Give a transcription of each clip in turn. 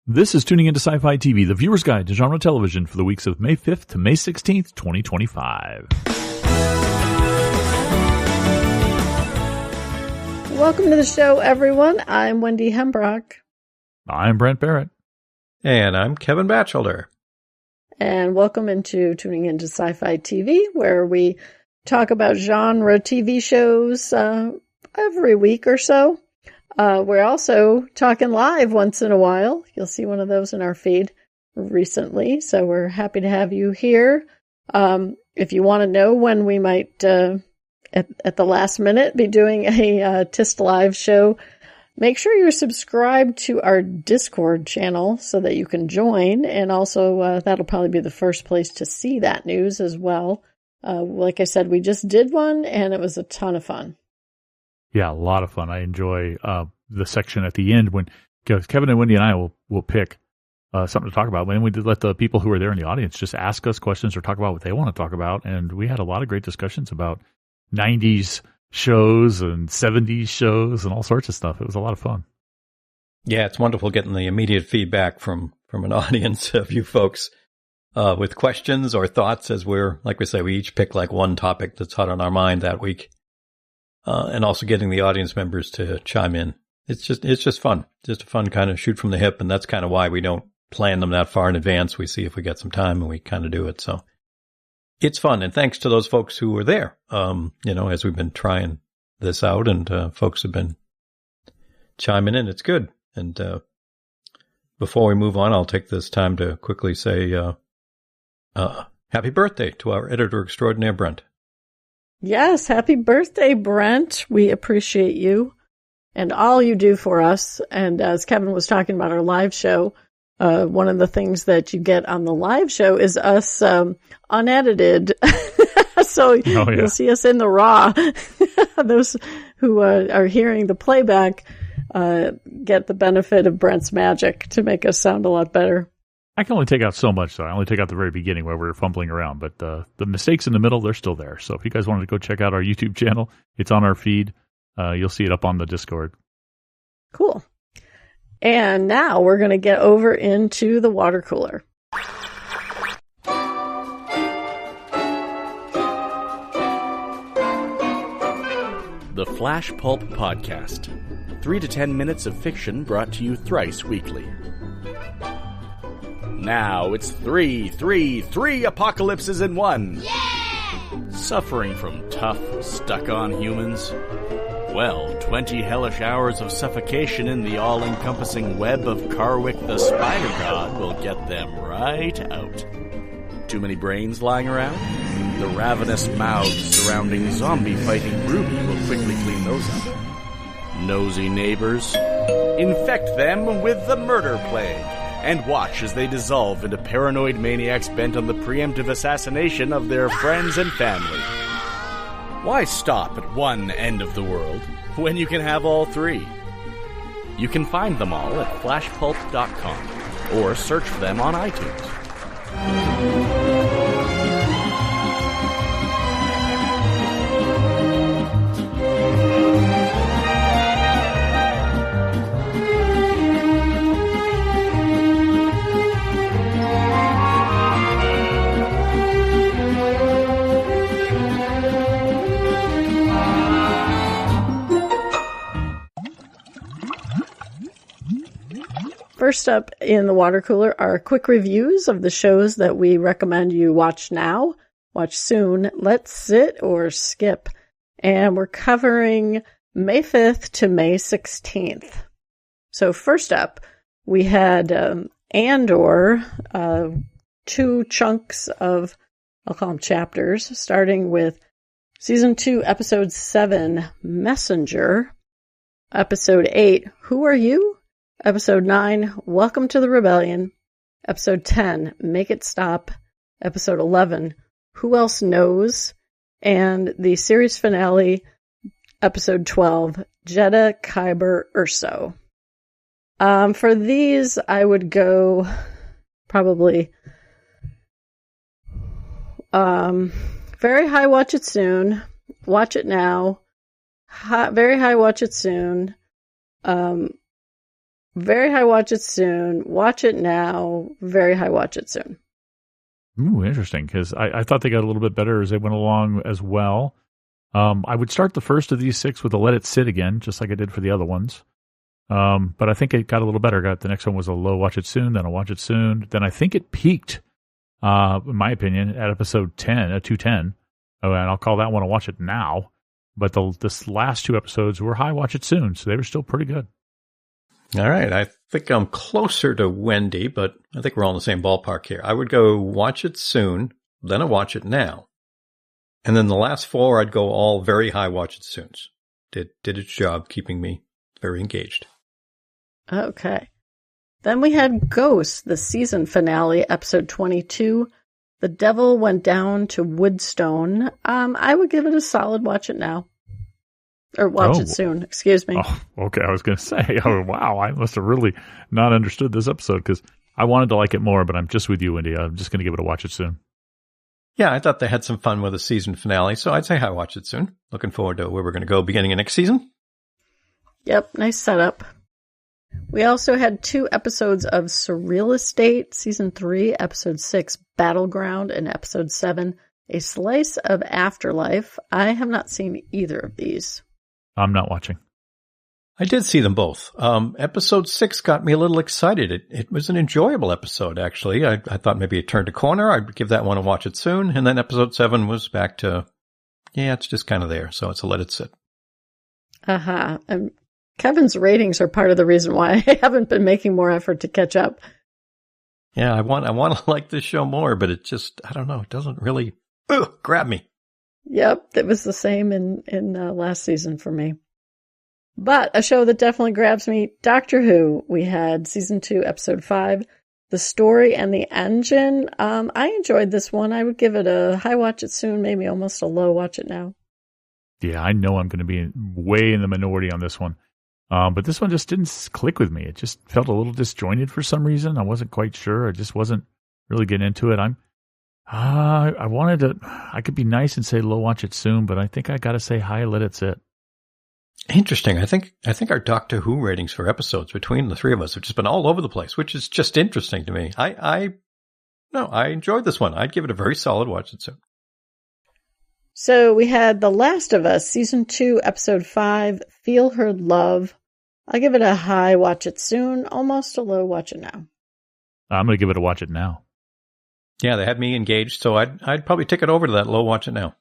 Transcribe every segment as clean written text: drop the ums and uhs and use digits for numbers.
This is Tuning Into Sci-Fi TV, the viewer's guide to genre television for the weeks of May 5th to May 16th, 2025. Welcome to the show, everyone. I'm Wendy Hembrock. I'm Brent Barrett. And I'm Kevin Batchelder. And welcome into Tuning Into Sci-Fi TV, where we talk about genre TV shows every week or so. We're also talking live once in a while. You'll see one of those in our feed recently. So we're happy to have you here. If you want to know when we might, at the last minute, be doing a TIST live show, make sure you're subscribed to our Discord channel so that you can join. And also, that'll probably be the first place to see that news as well. Like I said, we just did one and it was a ton of fun. Yeah, a lot of fun. I enjoy the section at the end when Kevin and Wendy and I will pick something to talk about. And we did let the people who are there in the audience just ask us questions or talk about what they want to talk about. And we had a lot of great discussions about 90s shows and 70s shows and all sorts of stuff. It was a lot of fun. Yeah, it's wonderful getting the immediate feedback from an audience of you folks with questions or thoughts as like we say, we each pick like one topic that's hot on our mind that week. And also getting the audience members to chime in. It's just fun. Just a fun kind of shoot from the hip. And that's kind of why we don't plan them that far in advance. We see if we get some time and we kind of do it. So it's fun. And thanks to those folks who were there, as we've been trying this out and folks have been chiming in. It's good. And before we move on, I'll take this time to quickly say happy birthday to our editor extraordinaire, Brent. Yes, happy birthday, Brent. We appreciate you and all you do for us. And as Kevin was talking about our live show, one of the things that you get on the live show is us unedited. So You'll see us in the raw. Those who are hearing the playback get the benefit of Brent's magic to make us sound a lot better. I can only take out so much, though. I only take out the very beginning where we're fumbling around, but the mistakes in the middle, they're still there. So if you guys wanted to go check out our YouTube channel, it's on our feed. You'll see it up on the Discord. Cool. And now we're going to get over into the water cooler. The Flash Pulp Podcast. 3 to 10 minutes of fiction brought to you thrice weekly. Now it's three apocalypses in one. Yeah! Suffering from tough, stuck-on humans? Well, 20 hellish hours of suffocation in the all-encompassing web of Karwik the Spider God will get them right out. Too many brains lying around? The ravenous mouths surrounding zombie-fighting Ruby will quickly clean those up. Nosy neighbors? Infect them with the murder plague. And watch as they dissolve into paranoid maniacs bent on the preemptive assassination of their friends and family. Why stop at one end of the world when you can have all three? You can find them all at flashpulp.com or search for them on iTunes. First up in the water cooler are quick reviews of the shows that we recommend you watch now, watch soon, let sit, or skip. And we're covering May 5th to May 16th. So first up, we had Andor, 2 chunks of, I'll call them chapters, starting with Season 2, Episode 7, Messenger. Episode 8, Who Are You? Episode 9, Welcome to the Rebellion. Episode 10, Make It Stop. Episode 11, Who Else Knows? And the series finale, Episode 12, Jeddah Kyber Urso. For these, I would go probably very high watch it soon, watch it now, very high watch it soon, very high watch it soon, watch it now, very high watch it soon. Ooh, interesting, because I thought they got a little bit better as they went along as well. I would start the first of these 6 with a let it sit again, just like I did for the other ones. But I think it got a little better. The next one was a low watch it soon, then a watch it soon. Then I think it peaked, in my opinion, at episode 210. Oh, and I'll call that one a watch it now. But this last 2 episodes were high watch it soon, so they were still pretty good. All right. I think I'm closer to Wendy, but I think we're all in the same ballpark here. I would go watch it soon, then a watch it now. And then the last 4, I'd go all very high watch it soons. Did its job keeping me very engaged. Okay. Then we had Ghost, the season finale, episode 22. The Devil Went Down to Woodstone. I would give it a solid watch it now. Or watch it soon, excuse me. Oh, okay, I was going to say, wow, I must have really not understood this episode because I wanted to like it more, but I'm just with you, Wendy. I'm just going to give it a watch it soon. Yeah, I thought they had some fun with the season finale, so I'd say high watch it soon. Looking forward to where we're going to go beginning of next season. Yep, nice setup. We also had 2 episodes of Surreal Estate, season 3, episode 6, Battleground, and episode 7, A Slice of Afterlife. I have not seen either of these. I'm not watching. I did see them both. Episode 6 got me a little excited. It was an enjoyable episode, actually. I thought maybe it turned a corner. I'd give that one a watch it soon. And then episode 7 was back to, it's just kind of there. So it's a let it sit. And Kevin's ratings are part of the reason why I haven't been making more effort to catch up. Yeah, I want to like this show more, but it just, I don't know, it doesn't really grab me. Yep, it was the same in last season for me. But a show that definitely grabs me, Doctor Who. We had season 2, episode 5, The Story and the Engine. I enjoyed this one. I would give it a high watch it soon, maybe almost a low watch it now. Yeah, I know I'm going to be way in the minority on this one. But this one just didn't click with me. It just felt a little disjointed for some reason. I wasn't quite sure. I just wasn't really getting into it. I could be nice and say low watch it soon, but I think I got to say high let it sit. Interesting. I think our Doctor Who ratings for episodes between the 3 of us have just been all over the place, which is just interesting to me. I enjoyed this one. I'd give it a very solid watch it soon. So we had The Last of Us, season 2, episode 5, Feel Her Love. I'll give it a high watch it soon, almost a low watch it now. I'm going to give it a watch it now. Yeah, they had me engaged, so I'd probably take it over to that low watch it now.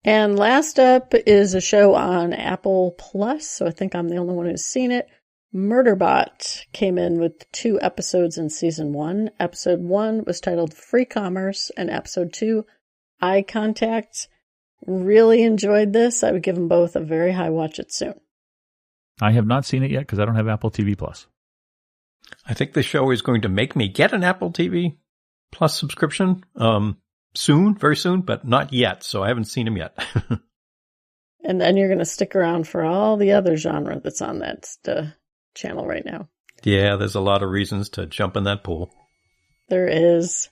And last up is a show on Apple Plus, so I think I'm the only one who's seen it. Murderbot came in with 2 episodes in season 1. Episode 1 was titled Free Commerce, and episode 2, Eye Contact. Really enjoyed this. I would give them both a very high watch it soon. I have not seen it yet because I don't have Apple TV Plus. I think the show is going to make me get an Apple TV Plus subscription soon, very soon, but not yet. So I haven't seen them yet. And then you're going to stick around for all the other genre that's on that channel right now. Yeah, there's a lot of reasons to jump in that pool. There is.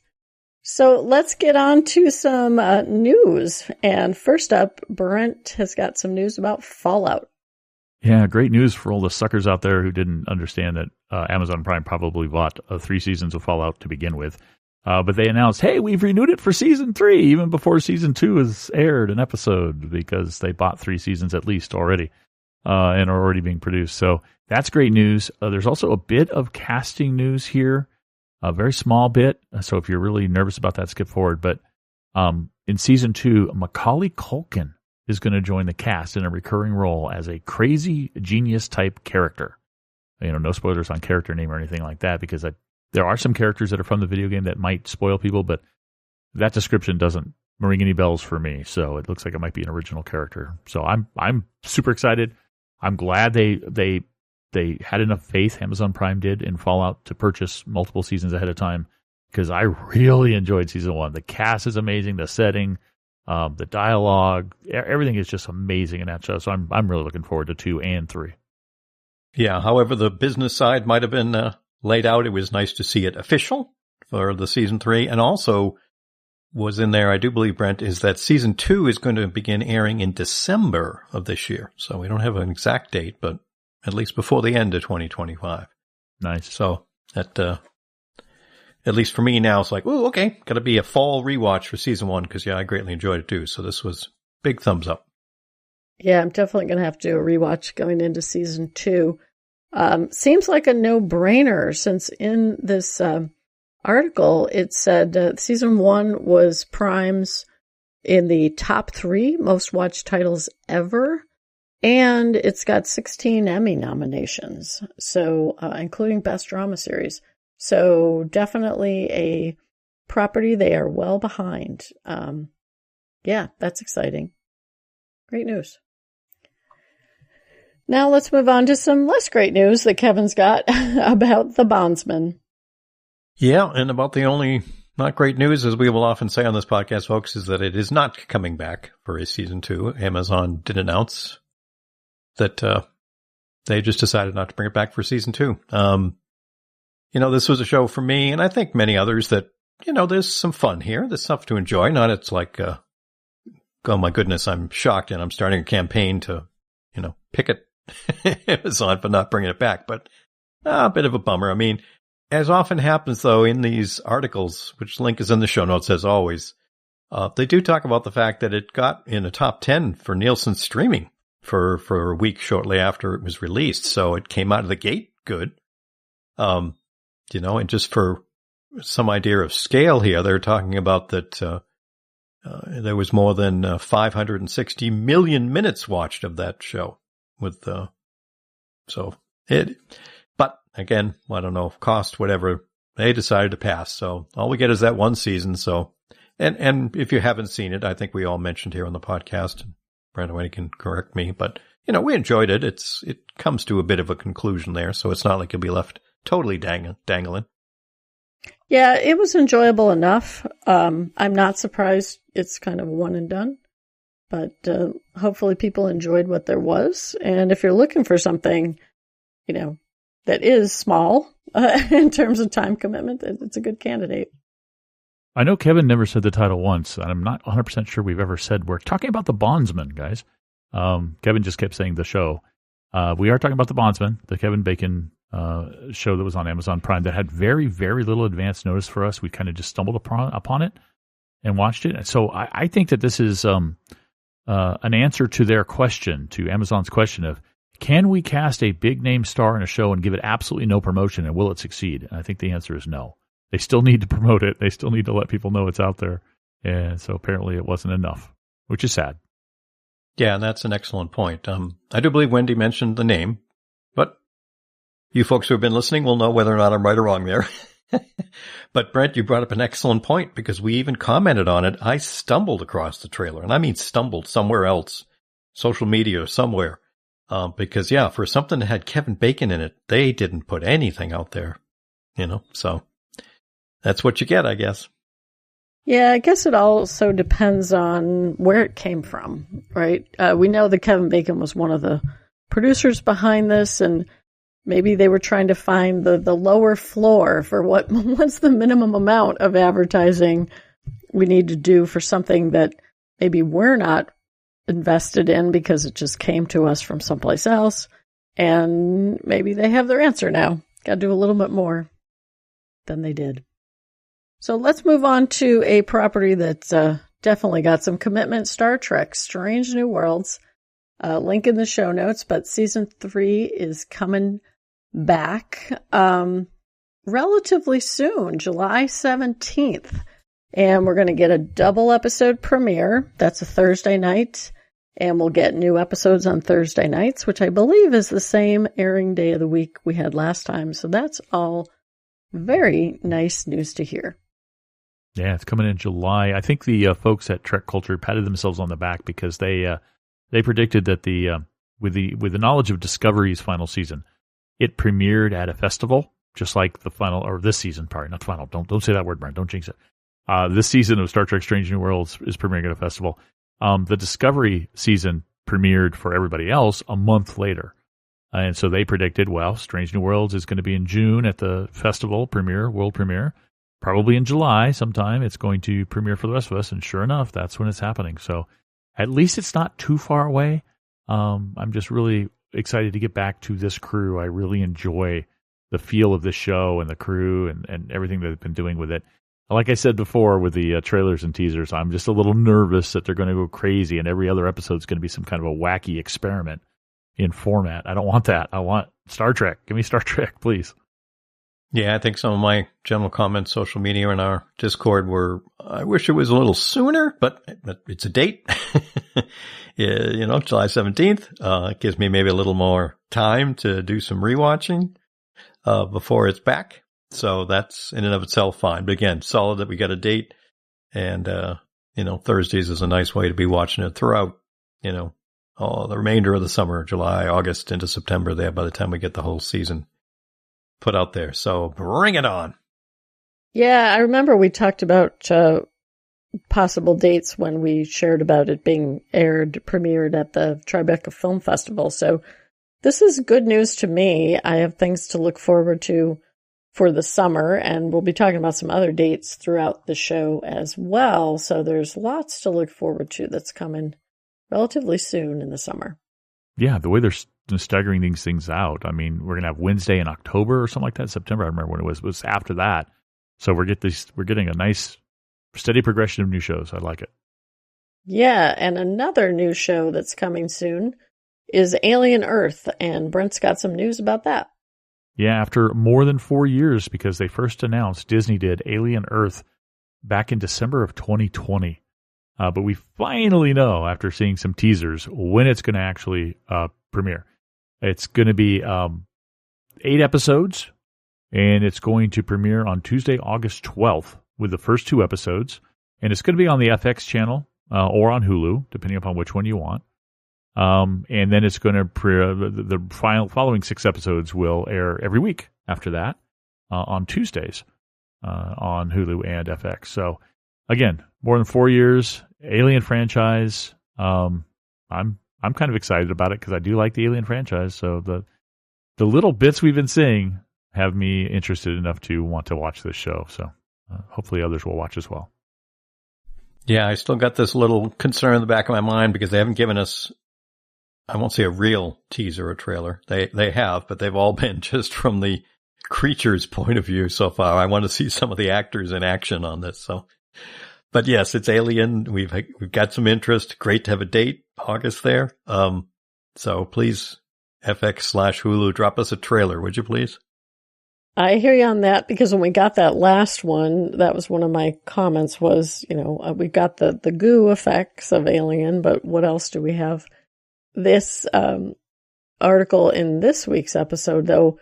So let's get on to some news. And first up, Brent has got some news about Fallout. Yeah, great news for all the suckers out there who didn't understand that Amazon Prime probably bought 3 seasons of Fallout to begin with. But they announced, hey, we've renewed it for season 3, even before season 2 has aired an episode, because they bought 3 seasons at least already and are already being produced. So that's great news. There's also a bit of casting news here, a very small bit. So if you're really nervous about that, skip forward. But in season 2, Macaulay Culkin is going to join the cast in a recurring role as a crazy genius type character. No spoilers on character name or anything like that, because there are some characters that are from the video game that might spoil people, but that description doesn't ring any bells for me. So it looks like it might be an original character. So I'm super excited. I'm glad they had enough faith, Amazon Prime did, in Fallout to purchase multiple seasons ahead of time, because I really enjoyed season 1. The cast is amazing, the setting, the dialogue, everything is just amazing in that show. So I'm really looking forward to 2 and 3. Yeah, however the business side might have been laid out, it was nice to see it official for the season 3. And also was in there, I do believe, Brent, is that season 2 is going to begin airing in December of this year. So we don't have an exact date, but at least before the end of 2025. Nice. So that, at least for me now, it's like, oh, okay, got to be a fall rewatch for season 1 because, yeah, I greatly enjoyed it too. So this was big thumbs up. Yeah, I'm definitely going to have to do a rewatch going into season 2. Seems like a no-brainer since in this article it said season 1 was Prime's in the top 3 most watched titles ever, and it's got 16 Emmy nominations, so including Best Drama Series. So definitely a property they are well behind. Yeah, that's exciting. Great news. Now let's move on to some less great news that Kevin's got about The Bondsman. Yeah, and about the only not great news, as we will often say on this podcast, folks, is that it is not coming back for a season 2. Amazon did announce that they just decided not to bring it back for season 2. This was a show for me, and I think many others that, there's some fun here. There's stuff to enjoy. Not it's like, oh my goodness, I'm shocked and I'm starting a campaign to, picket Amazon for not bringing it back. But a bit of a bummer. I mean, as often happens, though, in these articles, which link is in the show notes as always, they do talk about the fact that it got in a top 10 for Nielsen streaming for a week shortly after it was released. So it came out of the gate good. And just for some idea of scale here, they're talking about that there was more than 560 million minutes watched of that show. But again, I don't know, cost, whatever, they decided to pass. So all we get is that one season. So, and if you haven't seen it, I think we all mentioned here on the podcast, and Brandon can correct me, but we enjoyed it. It comes to a bit of a conclusion there. So it's not like you'll be left totally dangling. Yeah, it was enjoyable enough. I'm not surprised it's kind of a one and done, but hopefully people enjoyed what there was. And if you're looking for something, that is small in terms of time commitment, it's a good candidate. I know Kevin never said the title once, and I'm not 100% sure we've ever said we're talking about The Bondsman, guys. Kevin just kept saying the show. We are talking about The Bondsman, the Kevin Bacon show that was on Amazon Prime that had very, very little advance notice for us. We kind of just stumbled upon it and watched it. And so I think that this is an answer to their question, to Amazon's question of, can we cast a big-name star in a show and give it absolutely no promotion, and will it succeed? And I think the answer is no. They still need to promote it. They still need to let people know it's out there. And so apparently it wasn't enough, which is sad. Yeah, and that's an excellent point. I do believe Wendy mentioned the name, but you folks who have been listening will know whether or not I'm right or wrong there. But Brent, you brought up an excellent point because we even commented on it. I stumbled across the trailer, and I mean stumbled somewhere else, social media or somewhere. Because, yeah, for something that had Kevin Bacon in it, they didn't put anything out there, so that's what you get, I guess. Yeah, I guess it also depends on where it came from, right? We know that Kevin Bacon was one of the producers behind this, and maybe they were trying to find the lower floor for what's the minimum amount of advertising we need to do for something that maybe we're not invested in because it just came to us from someplace else, and maybe they have their answer now. Got to do a little bit more than they did. So let's move on to a property that's definitely got some commitment. Star Trek Strange New Worlds. Link in the show notes, but season 3 is coming back relatively soon, July 17th. And we're going to get a double episode premiere. That's a Thursday night. And we'll get new episodes on Thursday nights, which I believe is the same airing day of the week we had last time. So that's all very nice news to hear. Yeah, it's coming in July. I think the folks at Trek Culture patted themselves on the back because they predicted that with the knowledge of Discovery's final season, it premiered at a festival, just like the final, or this season, probably not final. Don't say that word, Brent. Don't jinx it. This season of Star Trek Strange New Worlds is premiering at a festival. The Discovery season premiered for everybody else a month later. And so they predicted, well, Strange New Worlds is going to be in June at the festival premiere, world premiere. Probably in July sometime it's going to premiere for the rest of us. And sure enough, that's when it's happening. So at least it's not too far away. I'm just really excited to get back to this crew. I really enjoy the feel of the show and the crew and everything that they've been doing with it. Like I said before with the trailers and teasers, I'm just a little nervous that they're going to go crazy and every other episode is going to be some kind of a wacky experiment in format. I don't want that. I want Star Trek. Give me Star Trek, please. Yeah, I think some of my general comments, social media, and our Discord were, I wish it was a little sooner, but it's a date. July 17th. It gives me maybe a little more time to do some rewatching before it's back. So that's in and of itself fine. But again, solid that we got a date. And, Thursdays is a nice way to be watching it throughout, all the remainder of the summer, July, August into September there by the time we get the whole season put out there. So bring it on. Yeah, I remember we talked about possible dates when we shared about it being premiered at the Tribeca Film Festival. So this is good news to me. I have things to look forward to for the summer, and we'll be talking about some other dates throughout the show as well. So there's lots to look forward to that's coming relatively soon in the summer. Yeah, the way they're staggering these things out. I mean, we're going to have Wednesday in October or something like that. September, I remember when it was after that. So we're getting a nice steady progression of new shows. I like it. Yeah, and another new show that's coming soon is Alien Earth, and Brent's got some news about that. Yeah, after more than 4 years, because they first announced, Disney did, Alien Earth back in December of 2020. But we finally know, after seeing some teasers, when it's going to actually premiere. It's going to be 8 episodes, and it's going to premiere on Tuesday, August 12th, with the first 2 episodes. And it's going to be on the FX channel or on Hulu, depending upon which one you want. And then it's going to the following 6 episodes will air every week after that on Tuesdays on Hulu and FX. So again, more than 4 years, Alien franchise. I'm kind of excited about it because I do like the Alien franchise. So the little bits we've been seeing have me interested enough to want to watch this show. So hopefully others will watch as well. Yeah, I still got this little concern in the back of my mind because they haven't given us, I won't say a real teaser or trailer. They have, but they've all been just from the creature's point of view so far. I want to see some of the actors in action on this. So, but yes, it's Alien. We've got some interest. Great to have a date, August there. So please, FX/Hulu, drop us a trailer, would you please? I hear you on that, because when we got that last one, that was one of my comments was, we got the goo effects of Alien, but what else do we have? This article in this week's episode, though,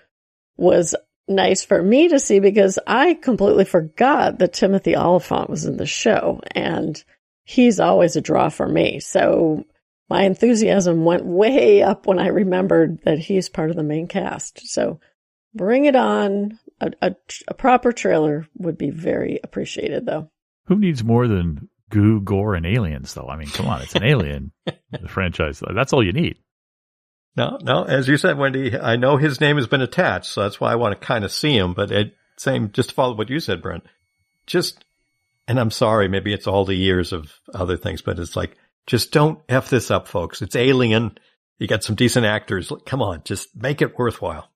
was nice for me to see because I completely forgot that Timothy Olyphant was in the show, and he's always a draw for me. So my enthusiasm went way up when I remembered that he's part of the main cast. So bring it on. A proper trailer would be very appreciated, though. Who needs more than goo, gore, and aliens, though? I mean, come on, it's an Alien franchise. That's all you need. No, as you said, Wendy, I know his name has been attached, so that's why I want to kind of see him. But just to follow what you said, Brent, and I'm sorry, maybe it's all the years of other things, but it's like, just don't F this up, folks. It's Alien. You got some decent actors. Come on, just make it worthwhile.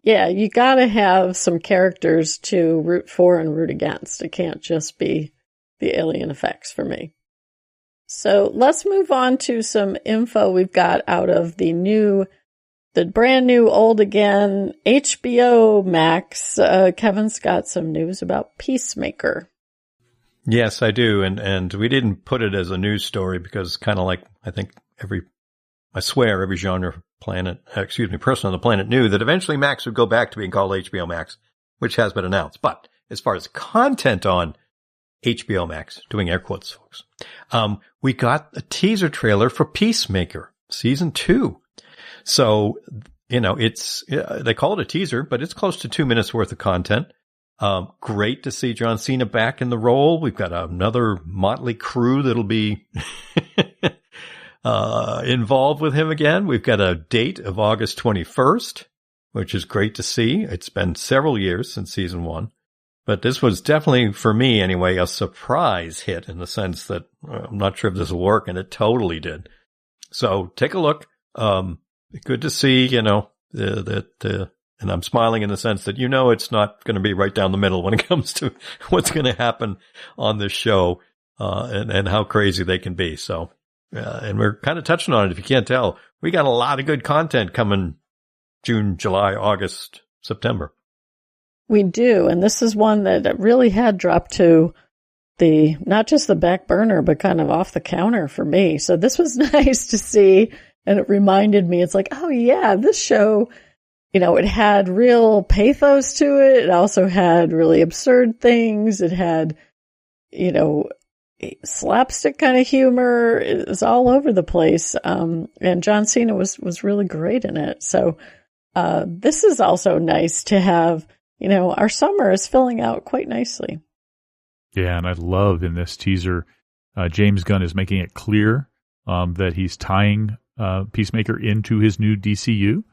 Yeah, you got to have some characters to root for and root against. It can't just be the alien effects for me. So let's move on to some info we've got out of the brand new, old again, HBO Max. Kevin's got some news about Peacemaker. Yes, I do. And we didn't put it as a news story because kind of like, I think every genre person on the planet knew that eventually Max would go back to being called HBO Max, which has been announced. But as far as content on HBO Max, doing air quotes, folks, we got a teaser trailer for Peacemaker season 2. So, they call it a teaser, but it's close to 2 minutes worth of content. Great to see John Cena back in the role. We've got another motley crew that'll be involved with him again. We've got a date of August 21st, which is great to see. It's been several years since season 1, but this was definitely, for me anyway, a surprise hit in the sense that I'm not sure if this will work, and it totally did. So take a look. Good to see, that And I'm smiling in the sense that, it's not going to be right down the middle when it comes to what's going to happen on this show, and how crazy they can be. So, and we're kind of touching on it. If you can't tell, we got a lot of good content coming June, July, August, September. We do. And this is one that really had dropped to not just the back burner, but kind of off the counter for me. So this was nice to see. And it reminded me, it's like, oh yeah, this show, it had real pathos to it. It also had really absurd things. It had, slapstick kind of humor. It was all over the place. And John Cena was really great in it. So, this is also nice to have, our summer is filling out quite nicely. Yeah. And I love in this teaser, James Gunn is making it clear, that he's tying, Peacemaker into his new DCU.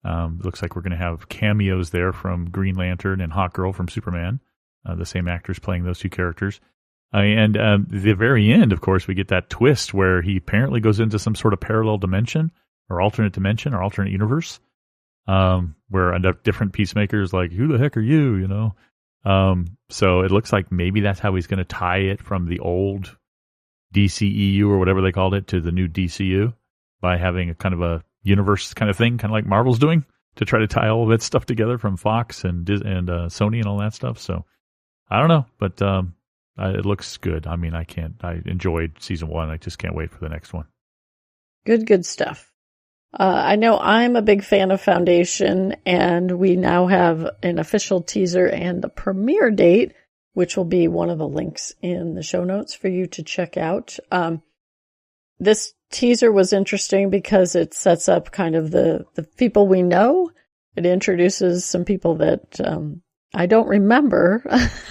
Looks like we're going to have cameos there from Green Lantern and Hawkgirl from Superman, the same actors playing those two characters. And the very end, of course, we get that twist where he apparently goes into some sort of parallel dimension or alternate universe, where a different Peacemaker is like, who the heck are you, So it looks like maybe that's how he's going to tie it from the old DCEU or whatever they called it to the new DCU by having a kind of a universe kind of thing, kind of like Marvel's doing, to try to tie all of that stuff together from Fox and Sony and all that stuff. So I don't know, but it looks good. I mean, I enjoyed season 1. I just can't wait for the next one. Good stuff. I know I'm a big fan of Foundation, and we now have an official teaser and the premiere date, which will be one of the links in the show notes for you to check out. This teaser was interesting because it sets up kind of the people we know. It introduces some people that I don't remember.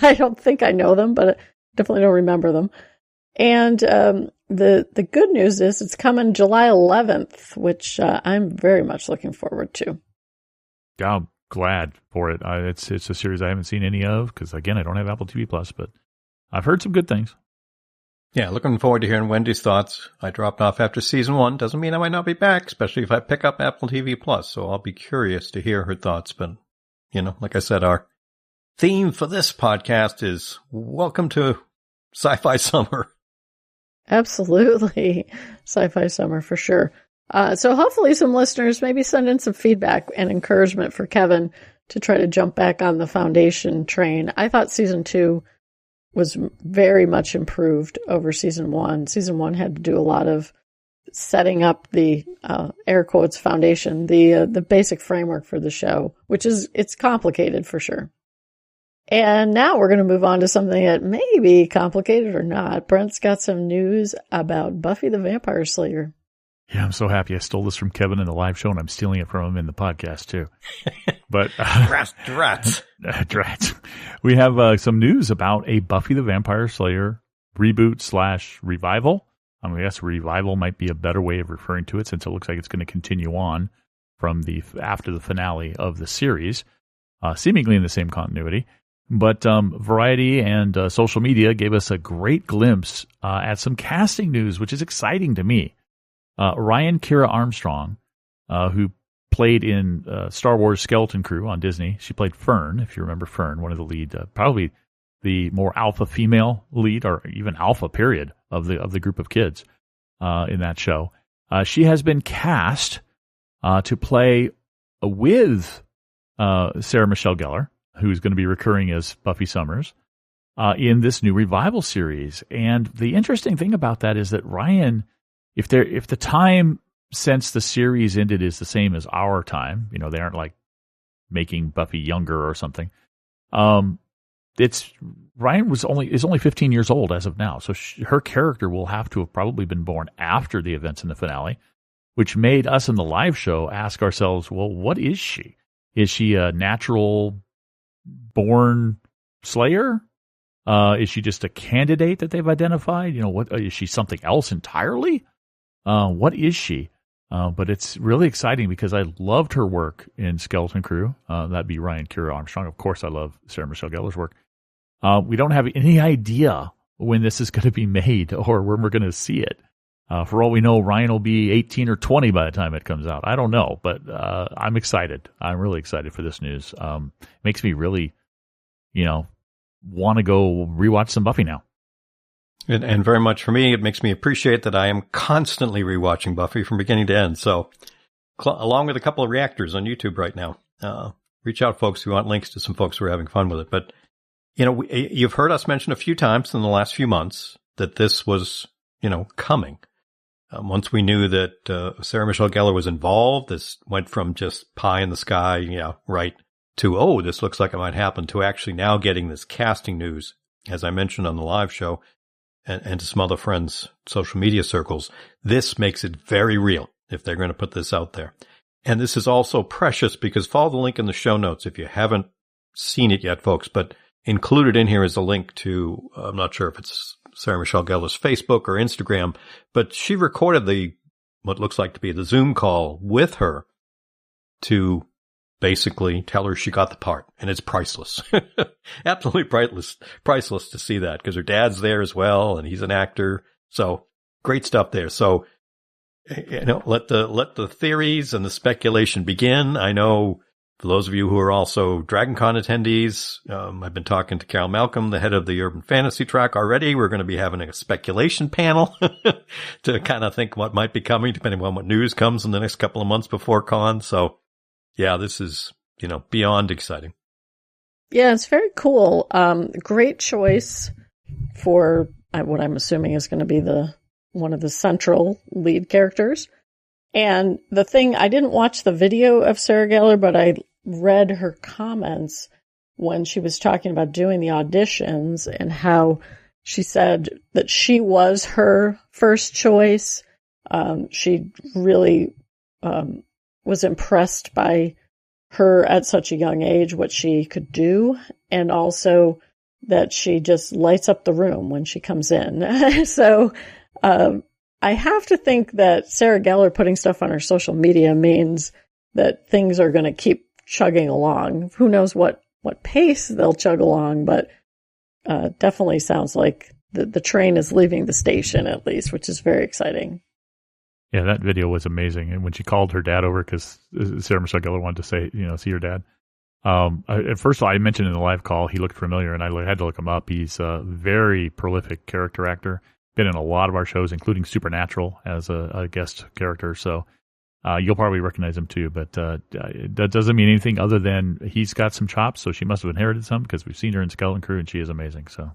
I don't think I know them, but I definitely don't remember them. And the good news is it's coming July 11th, which I'm very much looking forward to. Yeah, I'm glad for it. It's a series I haven't seen any of because, again, I don't have Apple TV Plus, but I've heard some good things. Yeah, looking forward to hearing Wendy's thoughts. I dropped off after season 1. Doesn't mean I might not be back, especially if I pick up Apple TV Plus. So I'll be curious to hear her thoughts. But, like I said, our theme for this podcast is welcome to sci-fi summer. Absolutely. Sci-fi summer for sure. So hopefully some listeners maybe send in some feedback and encouragement for Kevin to try to jump back on the Foundation train. I thought season 2 was very much improved over season 1. Season 1 had to do a lot of setting up the air quotes foundation, the basic framework for the show, it's complicated for sure. And now we're going to move on to something that may be complicated or not. Brent's got some news about Buffy the Vampire Slayer. Yeah, I'm so happy I stole this from Kevin in the live show, and I'm stealing it from him in the podcast, too. But Drats. We have some news about a Buffy the Vampire Slayer reboot/revival. I guess revival might be a better way of referring to it, since it looks like it's going to continue on from after the finale of the series, seemingly in the same continuity. But Variety and social media gave us a great glimpse at some casting news, which is exciting to me. Ryan Kira Armstrong, who played in Star Wars Skeleton Crew on Disney. She played Fern, if you remember Fern, one of the lead, probably the more alpha female lead, or even alpha period of the group of kids in that show. She has been cast to play with Sarah Michelle Gellar, who's going to be recurring as Buffy Summers in this new revival series. And the interesting thing about that is that Ryan, if the time since the series ended is the same as our time, they aren't like making Buffy younger or something. Ryan is only 15 years old as of now, so her character will have to have probably been born after the events in the finale, which made us in the live show ask ourselves, well, what is she? Is she a natural born Slayer? Is she just a candidate that they've identified? What is she? Something else entirely? What is she? But it's really exciting because I loved her work in Skeleton Crew. That'd be Ryan Kira Armstrong. Of course, I love Sarah Michelle Gellar's work. We don't have any idea when this is going to be made or when we're going to see it. For all we know, Ryan will be 18 or 20 by the time it comes out. I don't know, but I'm excited. I'm really excited for this news. Makes me really, want to go rewatch some Buffy now. And very much for me, it makes me appreciate that I am constantly rewatching Buffy from beginning to end. So, along with a couple of reactors on YouTube right now, reach out, folks, if you want links to some folks who are having fun with it. But, you've heard us mention a few times in the last few months that this was, coming. Once we knew that Sarah Michelle Gellar was involved, this went from just pie in the sky, to, this looks like it might happen, to actually now getting this casting news, as I mentioned on the live show, and to some other friends' social media circles. This makes it very real if they're going to put this out there. And this is also precious because follow the link in the show notes if you haven't seen it yet, folks. But included in here is a link to, I'm not sure if it's Sarah Michelle Gellar's Facebook or Instagram, but she recorded what looks like to be the Zoom call with her to basically tell her she got the part, and it's priceless. Absolutely priceless to see that, because her dad's there as well, and he's an actor. So great stuff there. So, let the theories and the speculation begin. I know for those of you who are also DragonCon attendees, I've been talking to Carol Malcolm, the head of the Urban Fantasy track already. We're going to be having a speculation panel to kind of think what might be coming, depending on what news comes in the next couple of months before con. So, yeah, this is, beyond exciting. Yeah, it's very cool. Great choice for what I'm assuming is going to be one of the central lead characters. And the thing, I didn't watch the video of Sarah Gellar, but I read her comments when she was talking about doing the auditions and how she said that she was her first choice. She really was impressed by her at such a young age, what she could do, and also that she just lights up the room when she comes in. So I have to think that Sarah Gellar putting stuff on her social media means that things are going to keep chugging along. Who knows what pace they'll chug along, but definitely sounds like the train is leaving the station at least, which is very exciting. Yeah, that video was amazing. And when she called her dad over, because Sarah Michelle Gellar wanted to say, see her dad. First of all, I mentioned in the live call, he looked familiar, and I had to look him up. He's a very prolific character actor. Been in a lot of our shows, including Supernatural as a guest character. So you'll probably recognize him too. But that doesn't mean anything other than he's got some chops. So she must have inherited some, because we've seen her in Skeleton Crew, and she is amazing. So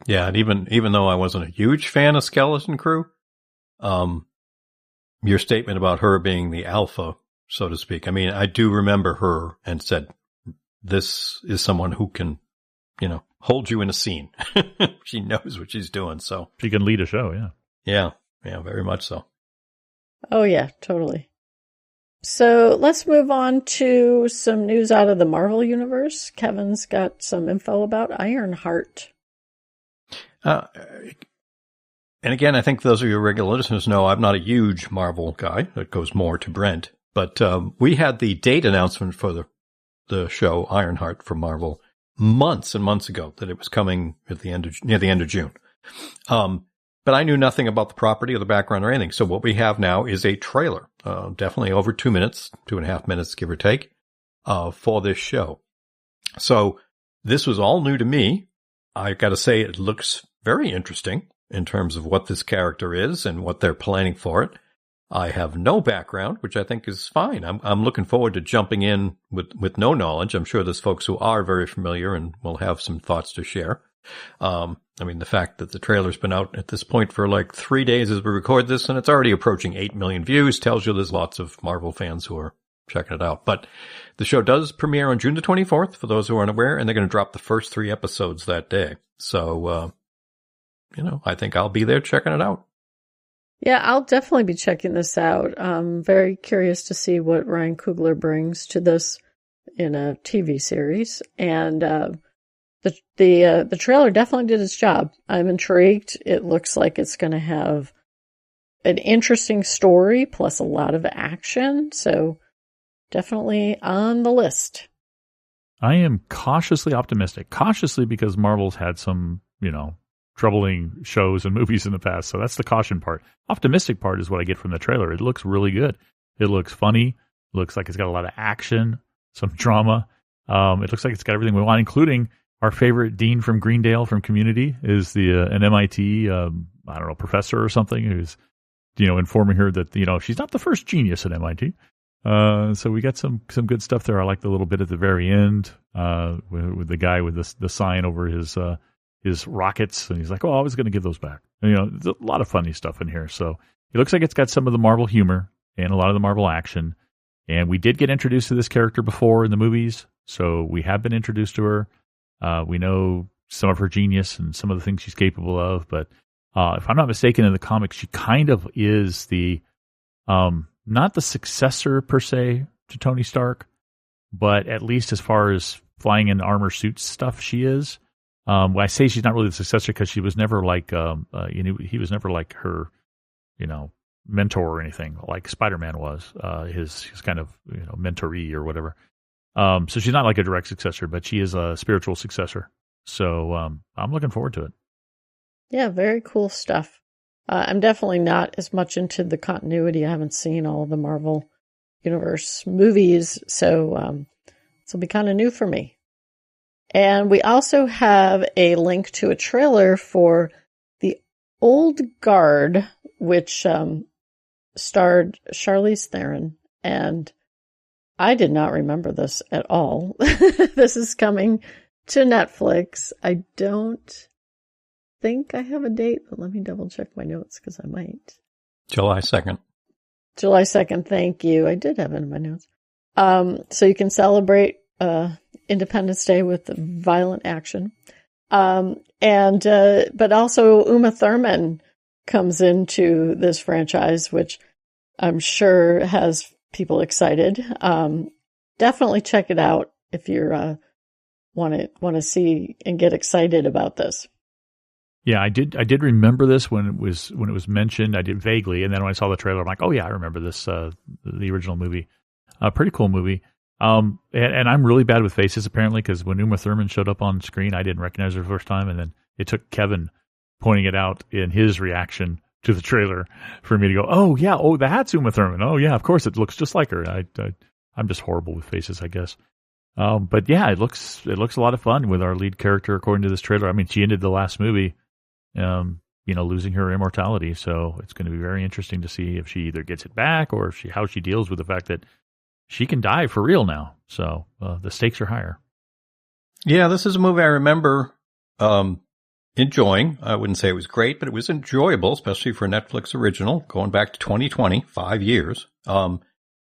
yeah, and even though I wasn't a huge fan of Skeleton Crew, your statement about her being the alpha, so to speak. I mean, I do remember her and said, this is someone who can, hold you in a scene. She knows what she's doing. So she can lead a show. Yeah. Yeah, very much so. Oh yeah, totally. So let's move on to some news out of the Marvel universe. Kevin's got some info about Ironheart. And again, I think those of your regular listeners know I'm not a huge Marvel guy. That goes more to Brent. But we had the date announcement for the show Ironheart from Marvel months and months ago, that it was coming at near the end of June. But I knew nothing about the property or the background or anything. So what we have now is a trailer, definitely over 2 minutes, 2.5 minutes, give or take, for this show. So this was all new to me. I got to say, it looks very interesting in terms of what this character is and what they're planning for it. I have no background, which I think is fine. I'm looking forward to jumping in with no knowledge. I'm sure there's folks who are very familiar and will have some thoughts to share. I mean, the fact that the trailer's been out at this point for like 3 days as we record this, and it's already approaching 8 million views, tells you there's lots of Marvel fans who are checking it out. But the show does premiere on June the 24th, for those who aren't aware, and they're going to drop the first 3 episodes that day. So, I think I'll be there checking it out. Yeah, I'll definitely be checking this out. I'm very curious to see what Ryan Coogler brings to this in a TV series. And the trailer definitely did its job. I'm intrigued. It looks like it's going to have an interesting story plus a lot of action. So definitely on the list. I am cautiously optimistic. Cautiously because Marvel's had some, troubling shows and movies in the past. So that's the caution part. Optimistic part is what I get from the trailer. It looks really good. It looks funny. It looks like it's got a lot of action, some drama. It looks like it's got everything we want, including our favorite Dean from Greendale from Community is an MIT, professor or something who's, informing her that, she's not the first genius at MIT. So we got some good stuff there. I like the little bit at the very end, with the guy with the sign over his rockets. And he's like, I was going to give those back. There's a lot of funny stuff in here. So it looks like it's got some of the Marvel humor and a lot of the Marvel action. And we did get introduced to this character before in the movies. So we have been introduced to her. We know some of her genius and some of the things she's capable of. But if I'm not mistaken, in the comics, she kind of is the, not the successor per se to Tony Stark, but at least as far as flying in armor suits stuff, she is. When I say she's not really the successor because she was never like, he was never like her, mentor or anything like Spider-Man was, his kind of, mentoree or whatever. So she's not like a direct successor, but she is a spiritual successor. So I'm looking forward to it. Yeah, very cool stuff. I'm definitely not as much into the continuity. I haven't seen all of the Marvel Universe movies, so this will be kind of new for me. And we also have a link to a trailer for The Old Guard, which starred Charlize Theron, and I did not remember this at all. This is coming to Netflix. I don't think I have a date, but let me double check my notes because I might. July 2nd. July 2nd, thank you. I did have it in my notes. So you can celebrate Independence Day with violent action. But also Uma Thurman comes into this franchise, which I'm sure has people excited. Definitely check it out if you're want to see and get excited about this. Yeah, I did remember this when it was mentioned. I did vaguely, and then when I saw the trailer, I'm like, oh yeah, I remember this, the original movie. Pretty cool movie. And I'm really bad with faces apparently, because when Uma Thurman showed up on screen, I didn't recognize her the first time, and then it took Kevin pointing it out in his reaction to the trailer for me to go, oh yeah, that's Uma Thurman. Oh yeah, of course, it looks just like her. I'm just horrible with faces, I guess. But yeah, it looks a lot of fun with our lead character according to this trailer. I mean, she ended the last movie, losing her immortality. So it's going to be very interesting to see if she either gets it back or how she deals with the fact that she can die for real now. So the stakes are higher. Yeah, this is a movie I remember enjoying. I wouldn't say it was great, but it was enjoyable, especially for a Netflix original going back to 2020, 5 years.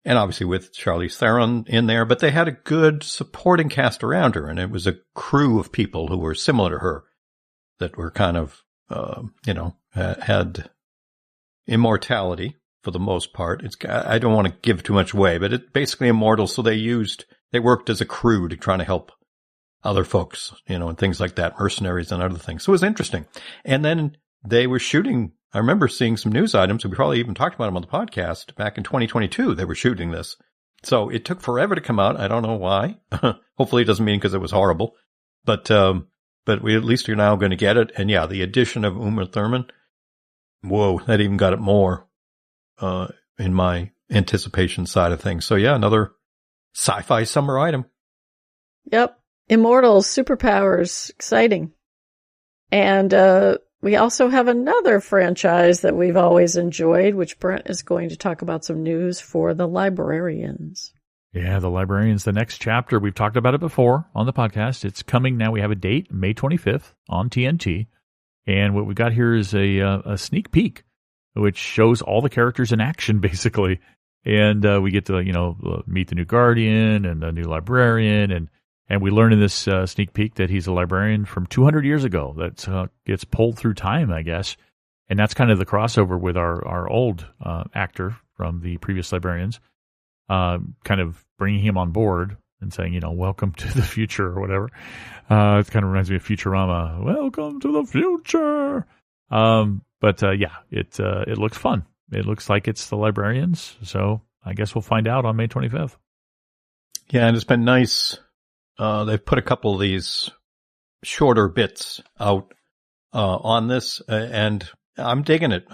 And obviously with Charlize Theron in there, but they had a good supporting cast around her, and it was a crew of people who were similar to her that were kind of, had immortality for the most part. I don't want to give too much away, but it's basically immortal. So they worked as a crew to try to help other folks, and things like that, mercenaries and other things. So it was interesting. And then they were shooting. I remember seeing some news items. We probably even talked about them on the podcast back in 2022. They were shooting this. So it took forever to come out. I don't know why. Hopefully it doesn't mean because it was horrible, but we at least are now going to get it. And yeah, the addition of Uma Thurman, whoa, that even got it more, in my anticipation side of things. So yeah, another sci-fi summer item. Yep. Immortals, superpowers, exciting. And, we also have another franchise that we've always enjoyed, which Brent is going to talk about some news for The Librarians. Yeah, The Librarians, the next chapter. We've talked about it before on the podcast. It's coming now. We have a date, May 25th on TNT. And what we got here is a sneak peek, which shows all the characters in action, basically. And we get to, meet the new Guardian and the new Librarian, and we learn in this sneak peek that he's a librarian from 200 years ago that gets pulled through time, I guess. And that's kind of the crossover with our old actor from the previous Librarians, kind of bringing him on board and saying, welcome to the future or whatever. It kind of reminds me of Futurama. Welcome to the future. It looks fun. It looks like it's the Librarians. So I guess we'll find out on May 25th. Yeah, and it's been nice. They've put a couple of these shorter bits out on this, and I'm digging it.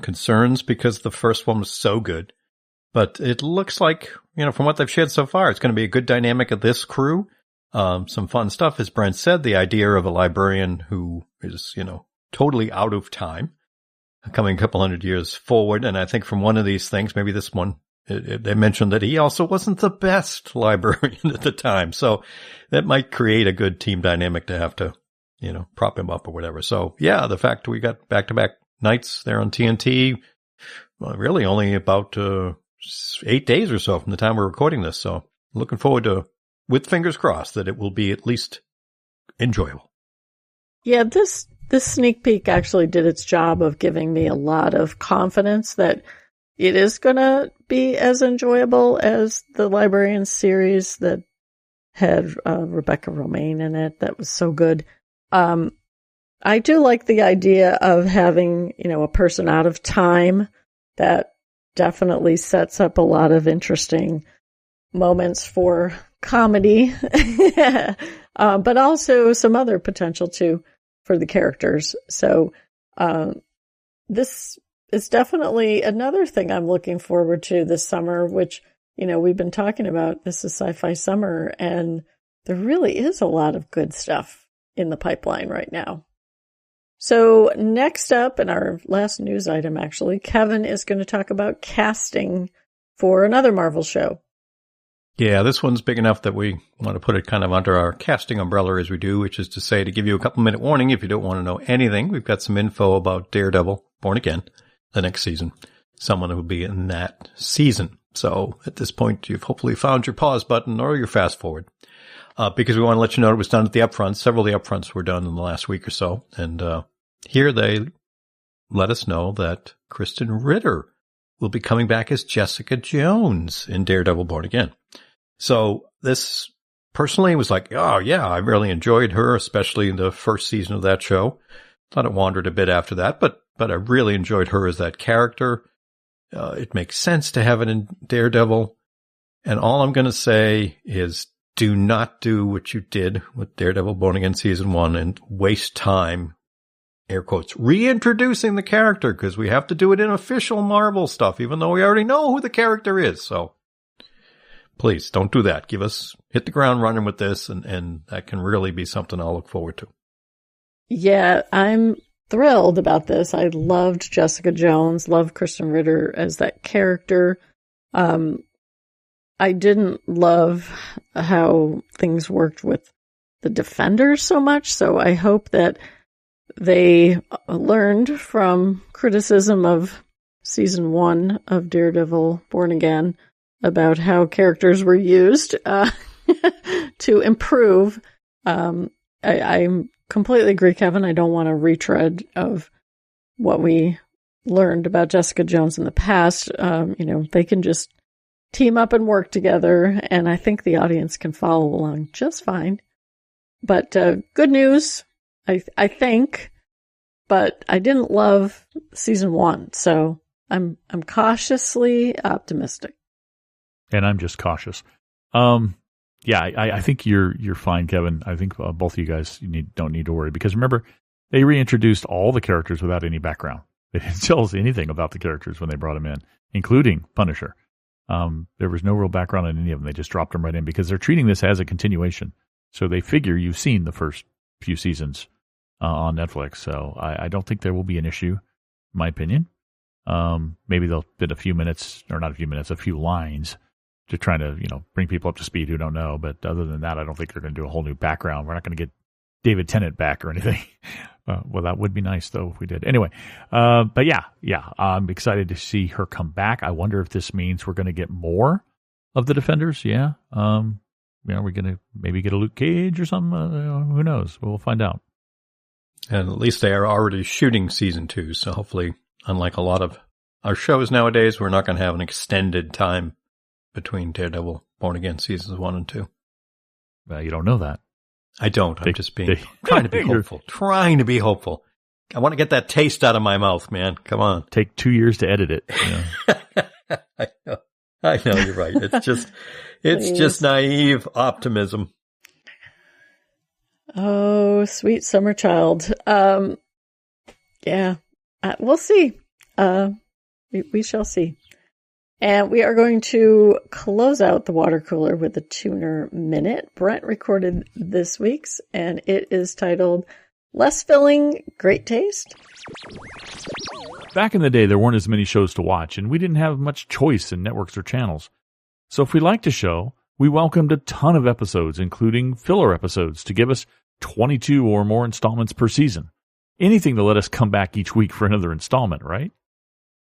Concerns because the first one was so good, but it looks like, from what they've shared so far, it's going to be a good dynamic of this crew. Some fun stuff, as Brent said, the idea of a librarian who is, totally out of time, coming a couple hundred years forward. And I think from one of these things, maybe this one, they mentioned that he also wasn't the best librarian at the time. So that might create a good team dynamic to have to, prop him up or whatever. So yeah, the fact we got back-to-back nights there on TNT, well, really only about 8 days or so from the time we're recording this. So looking forward to, with fingers crossed, that it will be at least enjoyable. Yeah, this sneak peek actually did its job of giving me a lot of confidence that it is going to be as enjoyable as the Librarian series that had Rebecca Romaine in it. That was so good. I do like the idea of having, a person out of time. That definitely sets up a lot of interesting moments for comedy, but also some other potential too for the characters. So this is definitely another thing I'm looking forward to this summer, which, we've been talking about. This is sci-fi summer, and there really is a lot of good stuff in the pipeline right now. So next up, in our last news item, actually, Kevin is going to talk about casting for another Marvel show. Yeah, this one's big enough that we want to put it kind of under our casting umbrella as we do, which is to say, to give you a couple-minute warning if you don't want to know anything. We've got some info about Daredevil, Born Again, the next season, someone who will be in that season. So at this point, you've hopefully found your pause button or your fast forward. Because we want to let you know it was done at the upfronts. Several of the upfronts were done in the last week or so. And here they let us know that Kristen Ritter will be coming back as Jessica Jones in Daredevil Born Again. So this personally was like, oh yeah, I really enjoyed her, especially in the first season of that show. Thought it wandered a bit after that, but I really enjoyed her as that character. It makes sense to have it in Daredevil. And all I'm going to say is, do not do what you did with Daredevil Born Again Season 1 and waste time, air quotes, reintroducing the character, because we have to do it in official Marvel stuff, even though we already know who the character is. So please don't do that. Hit the ground running with this, and that can really be something I'll look forward to. Yeah, I'm thrilled about this. I loved Jessica Jones, loved Kristen Ritter as that character. I didn't love how things worked with the Defenders so much, so I hope that they learned from criticism of season 1 of Daredevil Born Again about how characters were used to improve. I completely agree, Kevin. I don't want a retread of what we learned about Jessica Jones in the past. They can just team up and work together, and I think the audience can follow along just fine. But good news, I think. But I didn't love season 1, so I'm cautiously optimistic. And I'm just cautious. Yeah, I think you're fine, Kevin. I think both of you guys don't need to worry, because remember, they reintroduced all the characters without any background. They didn't tell us anything about the characters when they brought them in, including Punisher. There was no real background on any of them. They just dropped them right in because they're treating this as a continuation. So they figure you've seen the first few seasons on Netflix. So I don't think there will be an issue, in my opinion. Maybe they'll fit a few lines to try to, bring people up to speed who don't know. But other than that, I don't think they're going to do a whole new background. We're not going to get David Tennant back or anything. Well, that would be nice, though, if we did. Anyway, but yeah, I'm excited to see her come back. I wonder if this means we're going to get more of the Defenders. Yeah. We're going to maybe get a Luke Cage or something. Who knows? We'll find out. And at least they are already shooting season 2. So hopefully, unlike a lot of our shows nowadays, we're not going to have an extended time between Daredevil Born Again seasons 1 and 2. You don't know that. I don't. I'm just trying to be hopeful. Trying to be hopeful. I want to get that taste out of my mouth, man. Come on. Take 2 years to edit it. I know you're right. It's just naive optimism. Oh, Oh, sweet summer child. Yeah, we'll see. We shall see. And we are going to close out the water cooler with a tuner minute. Brent recorded this week's, and it is titled Less Filling, Great Taste. Back in the day, there weren't as many shows to watch, and we didn't have much choice in networks or channels. So if we liked a show, we welcomed a ton of episodes, including filler episodes, to give us 22 or more installments per season. Anything to let us come back each week for another installment, right?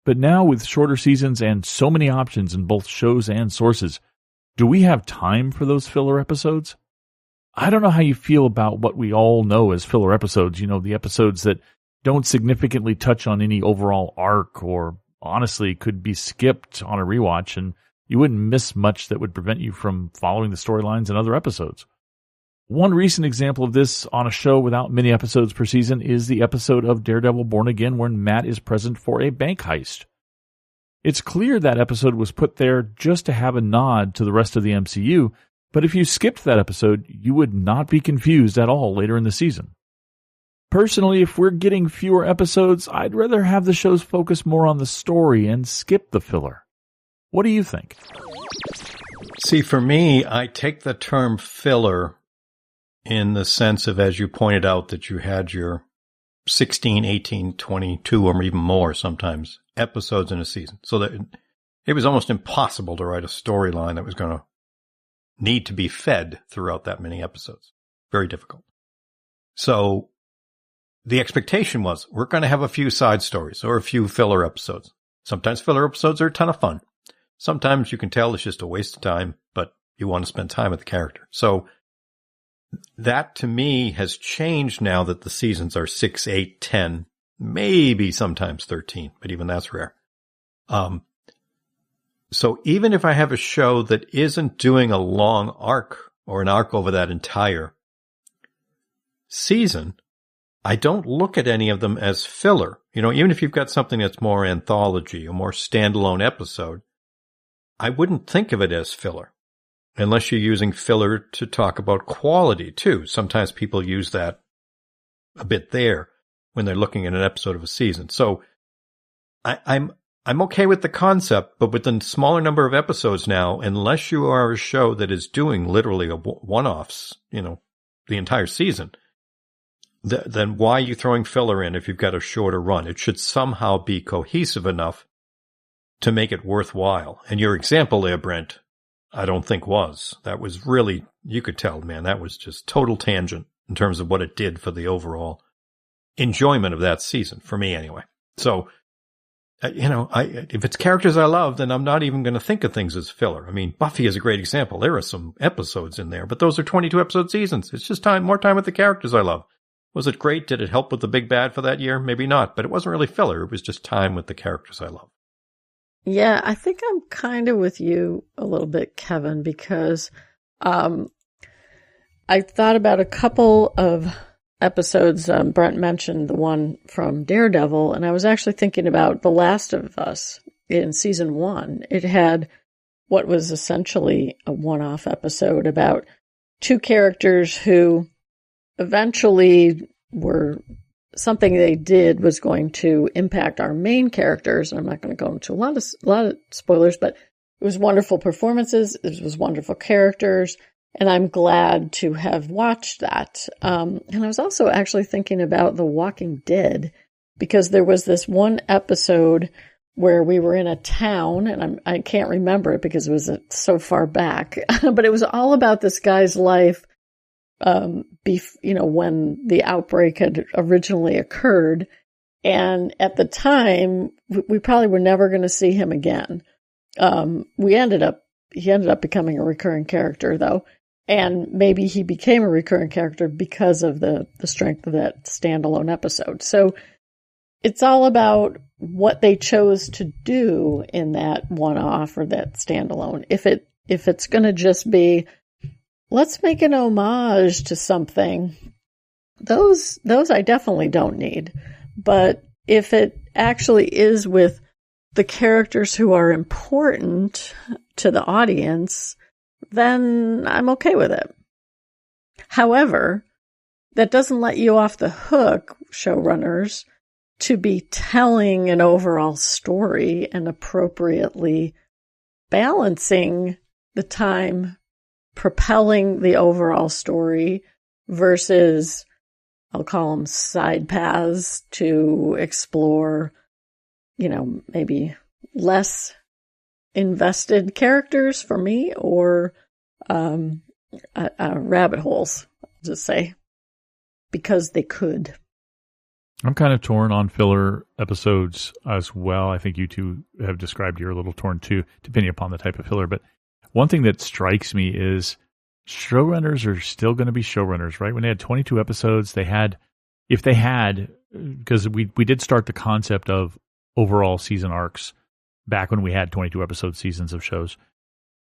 But now, with shorter seasons and so many options in both shows and sources, do we have time for those filler episodes? I don't know how you feel about what we all know as filler episodes, the episodes that don't significantly touch on any overall arc or honestly could be skipped on a rewatch and you wouldn't miss much that would prevent you from following the storylines in other episodes. One recent example of this on a show without many episodes per season is the episode of Daredevil Born Again where Matt is present for a bank heist. It's clear that episode was put there just to have a nod to the rest of the MCU, but if you skipped that episode, you would not be confused at all later in the season. Personally, if we're getting fewer episodes, I'd rather have the shows focus more on the story and skip the filler. What do you think? See, for me, I take the term filler in the sense of, as you pointed out, that you had your 16, 18, 22, or even more sometimes episodes in a season. So that it was almost impossible to write a storyline that was going to need to be fed throughout that many episodes. Very difficult. So the expectation was we're going to have a few side stories or a few filler episodes. Sometimes filler episodes are a ton of fun. Sometimes you can tell it's just a waste of time, but you want to spend time with the character. So that, to me, has changed now that the seasons are 6, 8, 10, maybe sometimes 13, but even that's rare. So even if I have a show that isn't doing a long arc or an arc over that entire season, I don't look at any of them as filler. Even if you've got something that's more anthology or more standalone episode, I wouldn't think of it as filler. Unless you're using filler to talk about quality, too. Sometimes people use that a bit there when they're looking at an episode of a season. So I'm okay with the concept, but with the smaller number of episodes now, unless you are a show that is doing literally one-offs, the entire season, then why are you throwing filler in if you've got a shorter run? It should somehow be cohesive enough to make it worthwhile. And your example there, Brent, I don't think was. That was really, you could tell, man, that was just total tangent in terms of what it did for the overall enjoyment of that season, for me anyway. So, if it's characters I love, then I'm not even going to think of things as filler. I mean, Buffy is a great example. There are some episodes in there, but those are 22-episode seasons. It's just more time with the characters I love. Was it great? Did it help with the big bad for that year? Maybe not, but it wasn't really filler. It was just time with the characters I love. Yeah, I think I'm kind of with you a little bit, Kevin, because I thought about a couple of episodes. Brent mentioned the one from Daredevil, and I was actually thinking about The Last of Us in season 1. It had what was essentially a one-off episode about two characters who eventually were something they did was going to impact our main characters. And I'm not going to go into a lot of spoilers, but it was wonderful performances. It was wonderful characters. And I'm glad to have watched that. And I was also actually thinking about The Walking Dead, because there was this one episode where we were in a town, and I can't remember it because it was so far back, but it was all about this guy's life when the outbreak had originally occurred. And at the time, we probably were never going to see him again. He ended up becoming a recurring character, though. And maybe he became a recurring character because of the strength of that standalone episode. So it's all about what they chose to do in that one-off or that standalone. If it's going to just be, let's make an homage to something, those I definitely don't need. But if it actually is with the characters who are important to the audience, then I'm okay with it. However, that doesn't let you off the hook, showrunners, to be telling an overall story and appropriately balancing the time propelling the overall story versus, I'll call them side paths to explore, maybe less invested characters for me, or rabbit holes, I'll just say, because they could. I'm kind of torn on filler episodes as well. I think you two have described you're a little torn too, depending upon the type of filler. But one thing that strikes me is showrunners are still going to be showrunners, right? When they had 22 episodes, because we did start the concept of overall season arcs back when we had 22 episode seasons of shows.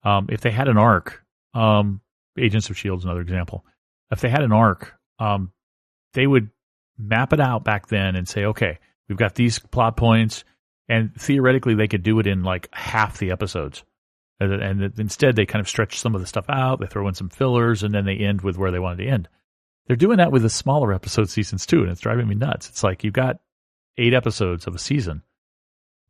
If they had an arc, Agents of S.H.I.E.L.D. is another example. If they had an arc, they would map it out back then and say, okay, we've got these plot points, and theoretically they could do it in like half the episodes. And instead they kind of stretch some of the stuff out, they throw in some fillers, and then they end with where they wanted to end. They're doing that with the smaller episode seasons too, and it's driving me nuts. It's like you've got 8 episodes of a season,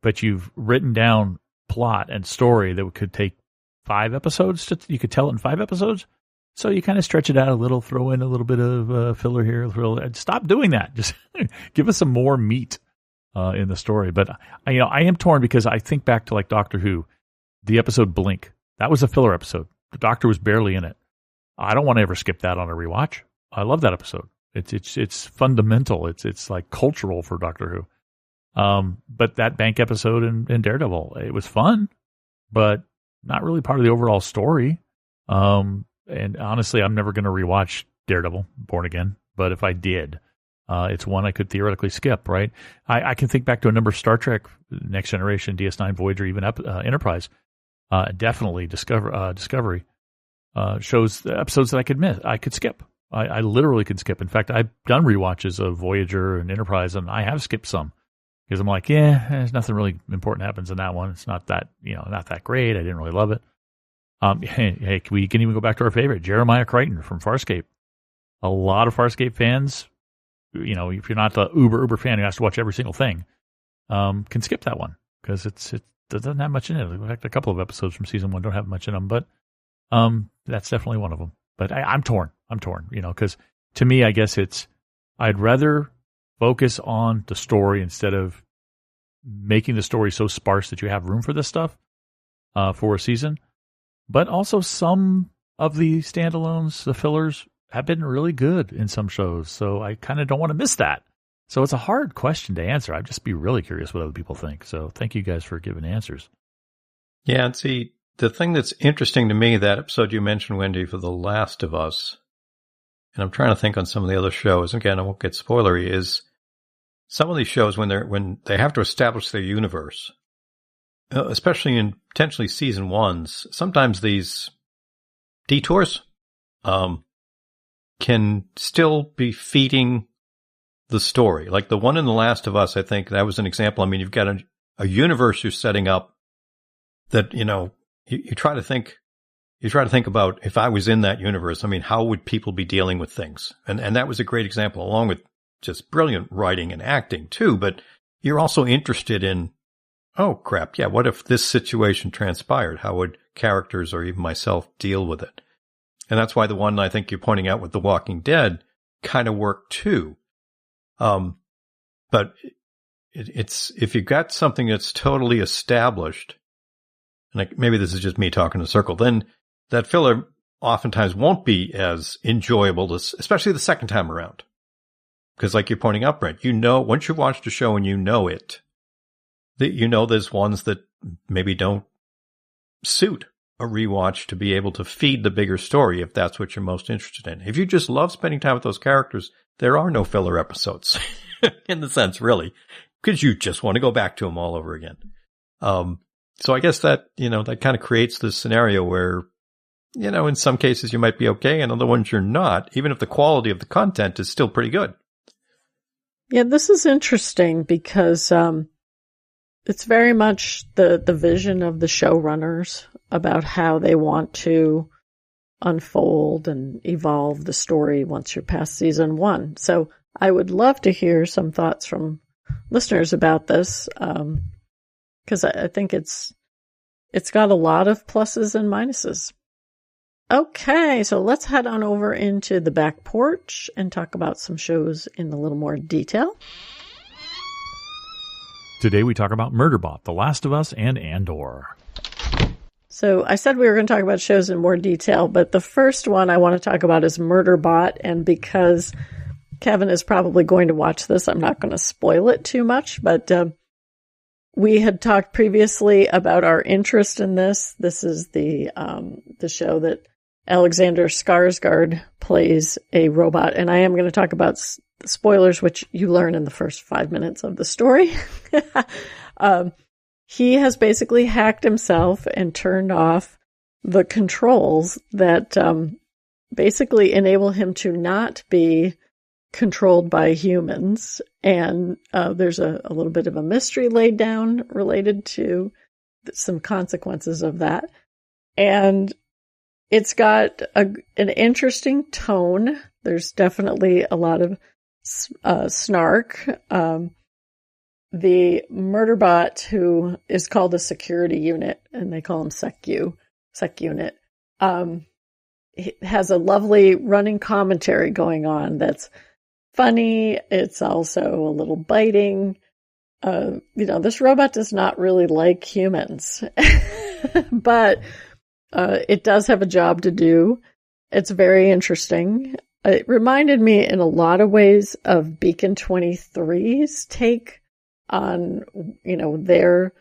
but you've written down plot and story that could take 5 episodes. You could tell it in 5 episodes. So you kind of stretch it out a little, throw in a little bit of filler here. Stop doing that. Just give us some more meat in the story. But I am torn because I think back to like Doctor Who, the episode Blink. That was a filler episode. The Doctor was barely in it. I don't want to ever skip that on a rewatch. I love that episode. It's fundamental. It's like cultural for Doctor Who. But that bank episode in Daredevil, it was fun, but not really part of the overall story. And honestly, I'm never going to rewatch Daredevil, Born Again. But if I did, it's one I could theoretically skip, right? I can think back to a number of Star Trek, Next Generation, DS9, Voyager, even Enterprise. Definitely Discovery shows episodes that I could miss. I could skip. I literally could skip. In fact, I've done rewatches of Voyager and Enterprise, and I have skipped some because I'm like, there's nothing really important happens in that one. It's not that, not that great. I didn't really love it. Hey, we can even go back to our favorite, Jeremiah Crichton from Farscape. A lot of Farscape fans, if you're not the uber fan who has to watch every single thing, can skip that one because it doesn't have much in it. In fact, a couple of episodes from season 1 don't have much in them, but that's definitely one of them. But I'm torn, because to me, I guess I'd rather focus on the story instead of making the story so sparse that you have room for this stuff for a season. But also some of the standalones, the fillers, have been really good in some shows. So I kind of don't want to miss that. So it's a hard question to answer. I'd just be really curious what other people think. So thank you guys for giving answers. Yeah, and see, the thing that's interesting to me, that episode you mentioned, Wendy, for The Last of Us, and I'm trying to think on some of the other shows, again, I won't get spoilery, is some of these shows when they have to establish their universe, especially in potentially season 1s, sometimes these detours can still be feeding the story. Like the one in The Last of Us, I think that was an example. I mean, you've got a universe you're setting up that, you try to think about, if I was in that universe, I mean, how would people be dealing with things? And that was a great example, along with just brilliant writing and acting too. But you're also interested in, oh, crap, yeah, what if this situation transpired? How would characters or even myself deal with it? And that's why the one I think you're pointing out with The Walking Dead kind of worked too. But it's if you've got something that's totally established, and maybe this is just me talking in a circle, then that filler oftentimes won't be as enjoyable, especially the second time around. Because like you're pointing out, Brent, once you've watched a show and it, that there's ones that maybe don't suit a rewatch to be able to feed the bigger story if that's what you're most interested in. If you just love spending time with those characters, there are no filler episodes in the sense, really, because you just want to go back to them all over again. So I guess that, that kind of creates this scenario where, in some cases you might be okay and other ones you're not, even if the quality of the content is still pretty good. Yeah, this is interesting because it's very much the vision of the showrunners about how they want to unfold and evolve the story once you're past season 1. So I would love to hear some thoughts from listeners about this, because I think it's got a lot of pluses and minuses. Okay, so let's head on over into the back porch and talk about some shows in a little more detail. Today we talk about Murderbot, The Last of Us, and Andor. So I said we were going to talk about shows in more detail, but the first one I want to talk about is Murderbot, and because Kevin is probably going to watch this, I'm not going to spoil it too much, but we had talked previously about our interest in this. This is the show that Alexander Skarsgård plays a robot, and I am going to talk about spoilers, which you learn in the first 5 minutes of the story. He has basically hacked himself and turned off the controls that basically enable him to not be controlled by humans. And there's a little bit of a mystery laid down related to some consequences of that. And it's got an interesting tone. There's definitely a lot of snark. The Murderbot, who is called a security unit, and they call him Sec Unit, has a lovely running commentary going on that's funny. It's also a little biting. This robot does not really like humans, but it does have a job to do. It's very interesting. It reminded me in a lot of ways of Beacon 23's take on, their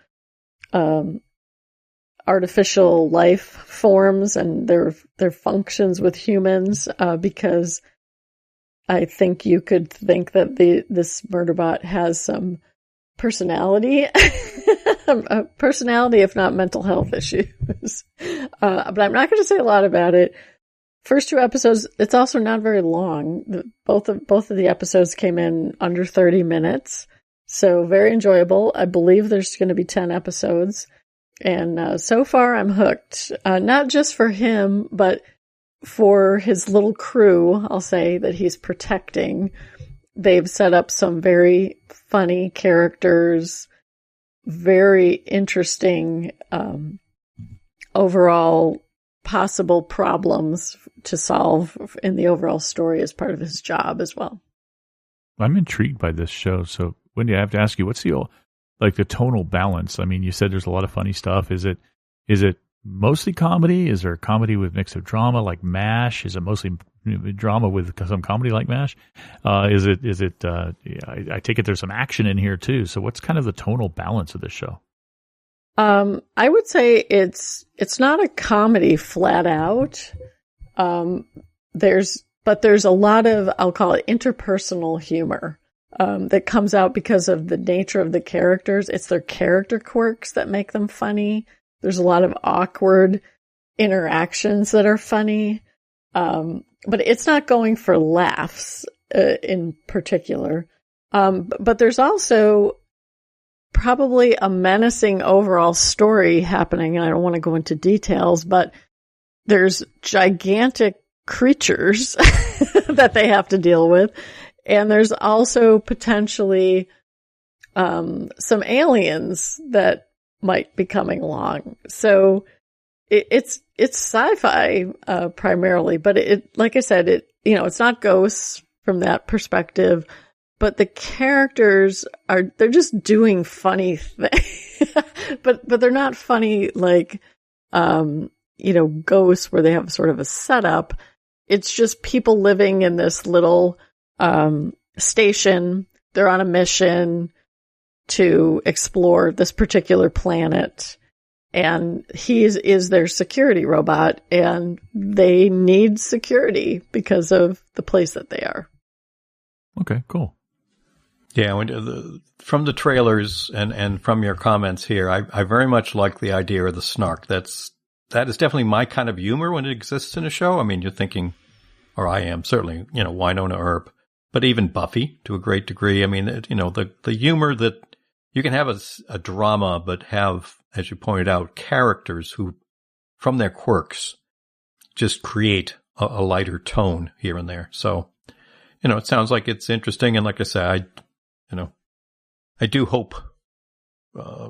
artificial life forms and their functions with humans, because I think you could think that this Murderbot has some personality, if not mental health issues. But I'm not going to say a lot about it. First 2 episodes, it's also not very long. Both of the episodes came in under 30 minutes. So very enjoyable. I believe there's going to be 10 episodes. And so far I'm hooked. Not just for him, but for his little crew, I'll say, that he's protecting. They've set up some very funny characters, very interesting overall possible problems to solve in the overall story as part of his job as well. I'm intrigued by this show. So, Wendy, I have to ask you, what's the tonal balance? I mean, you said there's a lot of funny stuff. Is it mostly comedy? Is there comedy with mix of drama like MASH? Is it mostly drama with some comedy like MASH? I take it there's some action in here too. So what's kind of the tonal balance of this show? I would say it's not a comedy flat out. There's a lot of, I'll call it interpersonal humor, that comes out because of the nature of the characters. It's their character quirks that make them funny. There's a lot of awkward interactions that are funny. But it's not going for laughs, in particular. But there's also probably a menacing overall story happening. And I don't want to go into details, but there's gigantic creatures that they have to deal with. And there's also potentially some aliens that might be coming along. So it's sci-fi primarily, but like I said, it's not ghosts from that perspective, but the characters they're just doing funny things, but they're not funny like ghosts where they have sort of a setup. It's just people living in this little station. They're on a mission to explore this particular planet, and he is their security robot, and they need security because of the place that they are. Okay, cool. Yeah, from the trailers and from your comments here, I very much like the idea of the snark. That is definitely my kind of humor when it exists in a show. I mean, you're thinking, or I am certainly, Winona Earp, but even Buffy to a great degree. I mean, the humor that you can have a drama, but have, as you pointed out, characters who, from their quirks, just create a lighter tone here and there. So, it sounds like it's interesting. And like I say, I do hope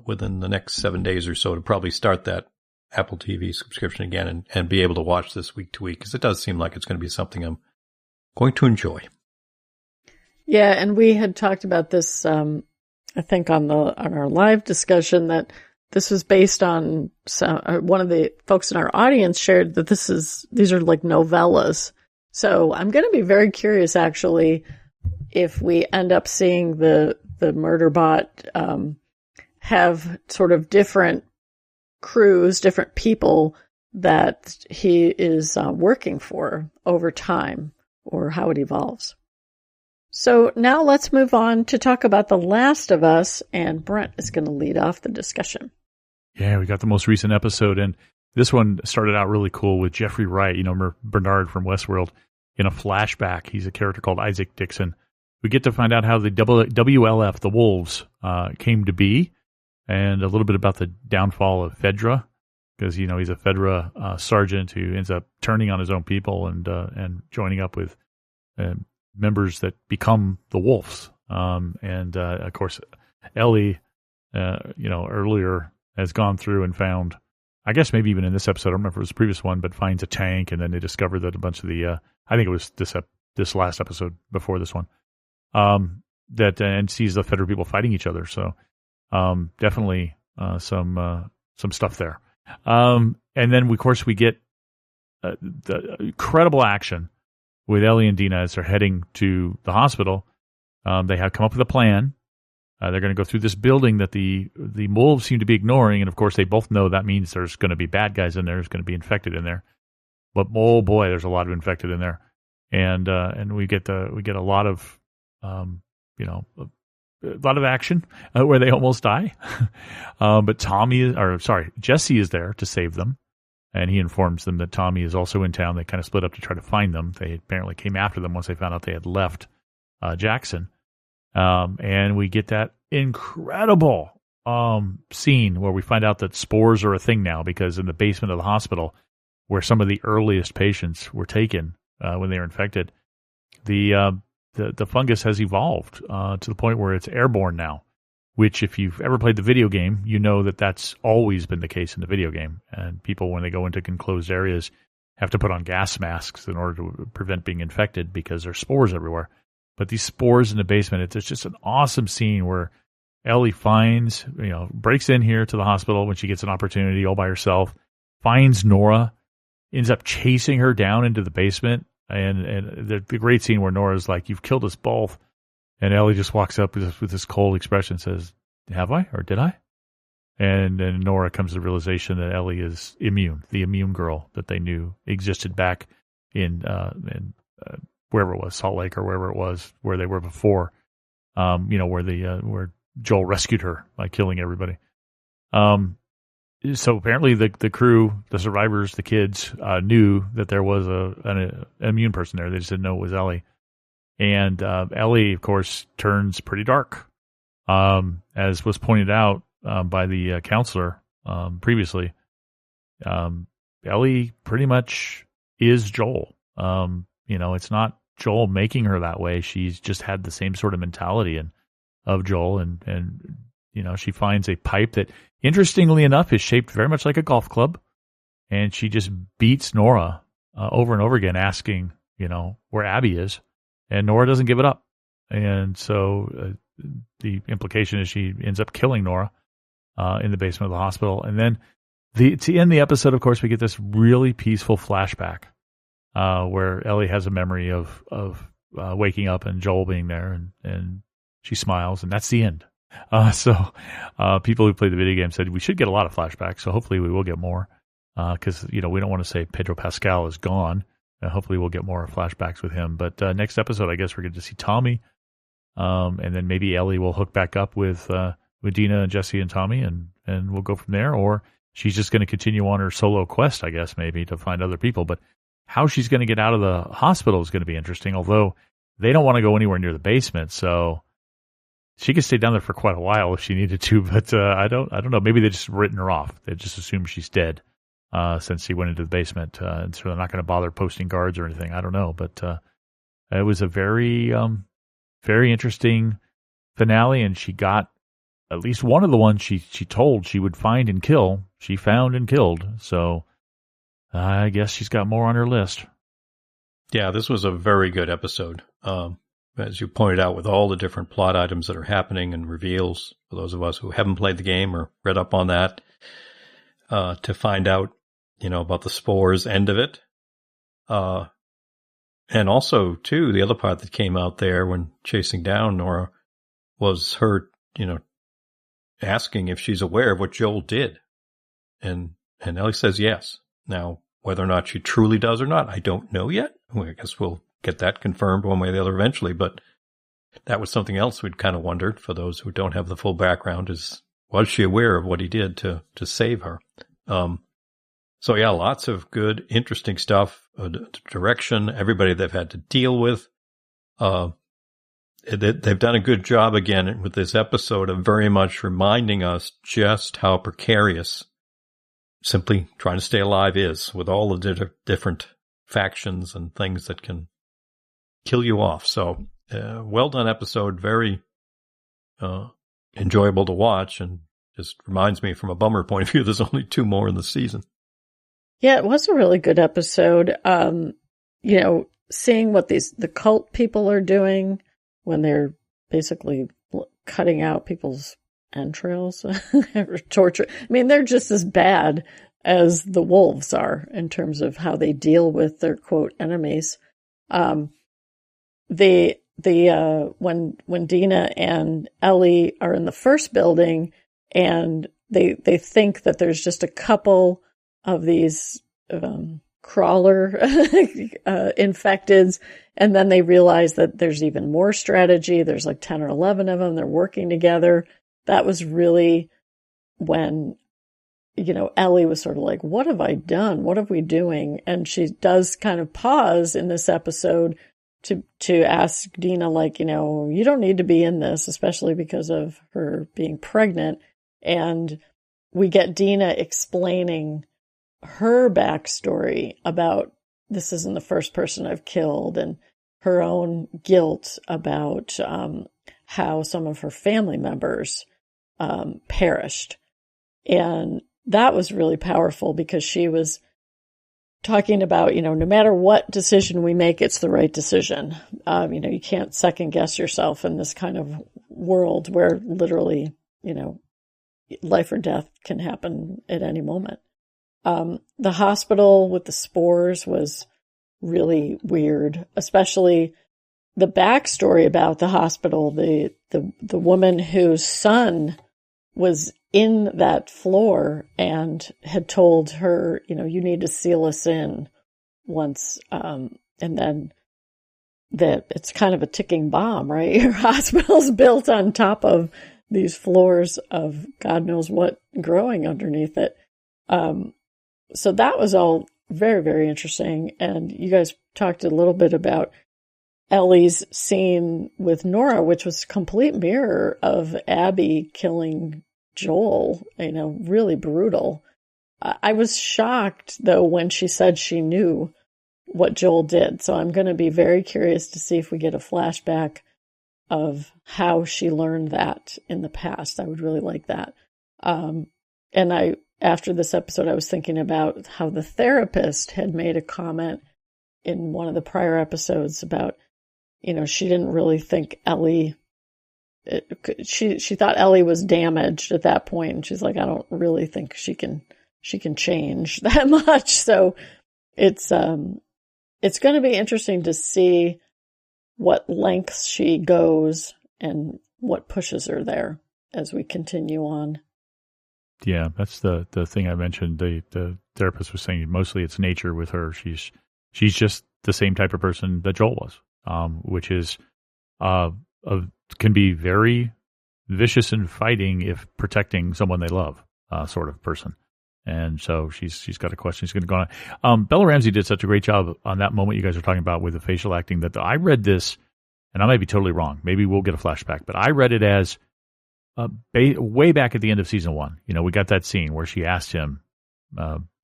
within the next 7 days or so to probably start that Apple TV subscription again and be able to watch this week to week, because it does seem like it's going to be something I'm going to enjoy. Yeah, and we had talked about this, I think, on our live discussion, that this was based on one of the folks in our audience shared that these are like novellas. So I'm going to be very curious, actually, if we end up seeing the Murderbot have sort of different crews, different people that he is working for over time, or how it evolves. So now let's move on to talk about The Last of Us, and Brent is going to lead off the discussion. Yeah, we got the most recent episode, and this one started out really cool with Jeffrey Wright, Bernard from Westworld, in a flashback. He's a character called Isaac Dixon. We get to find out how the WLF, the Wolves, came to be, and a little bit about the downfall of Fedra, because, he's a Fedra sergeant who ends up turning on his own people and joining up with members that become the Wolves. Of course, Ellie, earlier has gone through and found, I guess maybe even in this episode, I don't remember if it was the previous one, but finds a tank, and then they discover that a bunch of the, I think it was this last episode before this one, and sees the Federal people fighting each other. So definitely some stuff there. And then, of course, we get the incredible action with Ellie and Dina as they're heading to the hospital. They have come up with a plan. They're going to go through this building that the wolves seem to be ignoring, and of course they both know that means there's going to be bad guys in there. There's going to be infected in there, but oh boy, there's a lot of infected in there, and we get a lot of a lot of action where they almost die. But Jesse is there to save them, and he informs them that Tommy is also in town. They kind of split up to try to find them. They apparently came after them once they found out they had left Jackson. And we get that incredible scene where we find out that spores are a thing now, because in the basement of the hospital, where some of the earliest patients were taken when they were infected, the fungus has evolved to the point where it's airborne now, which, if you've ever played the video game, you know that that's always been the case in the video game. And people, when they go into enclosed areas, have to put on gas masks in order to prevent being infected, because there's spores everywhere. But these spores in the basement, it's just an awesome scene where Ellie breaks in here to the hospital when she gets an opportunity all by herself, finds Nora, ends up chasing her down into the basement. And the great scene where Nora's like, "You've killed us both." And Ellie just walks up with this cold expression and says, "Have I, or did I?" And then Nora comes to the realization that Ellie is immune, the immune girl that they knew existed back in wherever it was, Salt Lake or wherever it was, where they were before, where Joel rescued her by killing everybody. So apparently the crew, the survivors, the kids, knew that there was an immune person there. They just didn't know it was Ellie. And Ellie, of course, turns pretty dark, as was pointed out by the counselor previously. Ellie pretty much is Joel. It's not Joel making her that way. She's just had the same sort of mentality of Joel, and she finds a pipe that, interestingly enough, is shaped very much like a golf club, and she just beats Nora over and over again, asking where Abby is, and Nora doesn't give it up, and so the implication is she ends up killing Nora in the basement of the hospital. And then to end the episode, of course, we get this really peaceful flashback where Ellie has a memory of waking up and Joel being there, and she smiles, and that's the end. So people who played the video game said we should get a lot of flashbacks, so hopefully we will get more, because we don't want to say Pedro Pascal is gone. Hopefully we'll get more flashbacks with him. But next episode, I guess we're going to see Tommy, and then maybe Ellie will hook back up with Dina and Jesse and Tommy, and we'll go from there. Or she's just going to continue on her solo quest, I guess, maybe to find other people. But how she's going to get out of the hospital is going to be interesting, although they don't want to go anywhere near the basement, so she could stay down there for quite a while if she needed to. But I don't know. Maybe they just written her off. They just assume she's dead. since he went into the basement. And so they're not going to bother posting guards or anything. I don't know. But it was a very, very interesting finale. And she got at least one of the ones she told she would find and kill. She found and killed. So I guess she's got more on her list. Yeah, this was a very good episode. As you pointed out, with all the different plot items that are happening and reveals, for those of us who haven't played the game or read up on that, to find out, about the spores end of it. And also, too, the other part that came out there when chasing down Nora was her, asking if she's aware of what Joel did. And Ellie says yes. Now, whether or not she truly does or not, I don't know yet. I guess we'll get that confirmed one way or the other eventually, but that was something else we'd kind of wondered for those who don't have the full background was she aware of what he did to save her? So yeah, lots of good, interesting stuff, direction, everybody they've had to deal with. They've done a good job again with this episode of very much reminding us just how precarious simply trying to stay alive is, with all the different factions and things that can kill you off. So, well done episode, very enjoyable to watch, and just reminds me from a bummer point of view, there's only 2 more in the season. Yeah, it was a really good episode. Seeing what the cult people are doing when they're basically cutting out people's entrails or torture. I mean, they're just as bad as the wolves are in terms of how they deal with their quote enemies. When Dina and Ellie are in the first building and they think that there's just a couple of these crawler infecteds, and then they realize that there's even more strategy. There's like 10 or 11 of them. They're working together. That was really when, Ellie was sort of like, what have I done? What are we doing? And she does kind of pause in this episode to ask Dina, like, you don't need to be in this, especially because of her being pregnant. And we get Dina explaining her backstory about this isn't the first person I've killed, and her own guilt about how some of her family members perished. And that was really powerful because she was talking about, no matter what decision we make, it's the right decision. You can't second guess yourself in this kind of world where literally, life or death can happen at any moment. The hospital with the spores was really weird, especially the backstory about the hospital. The woman whose son was in that floor and had told her, you need to seal us in once, and then that it's kind of a ticking bomb, right? Your hospital's built on top of these floors of God knows what growing underneath it. So that was all very, very interesting. And you guys talked a little bit about Ellie's scene with Nora, which was a complete mirror of Abby killing Joel, really brutal. I was shocked, though, when she said she knew what Joel did. So I'm going to be very curious to see if we get a flashback of how she learned that in the past. I would really like that. After this episode, I was thinking about how the therapist had made a comment in one of the prior episodes about, she didn't really think Ellie, she thought Ellie was damaged at that point. And she's like, I don't really think she can change that much. So it's going to be interesting to see what lengths she goes and what pushes her there as we continue on. Yeah, that's the thing I mentioned. The therapist was saying mostly it's nature with her. She's just the same type of person that Joel was, which is can be very vicious and fighting if protecting someone they love, sort of person. And so she's got a question. She's going to go on. Bella Ramsey did such a great job on that moment you guys are talking about with the facial acting that I read this, and I may be totally wrong. Maybe we'll get a flashback, but I read it as way back at the end of season 1. We got that scene where she asked him,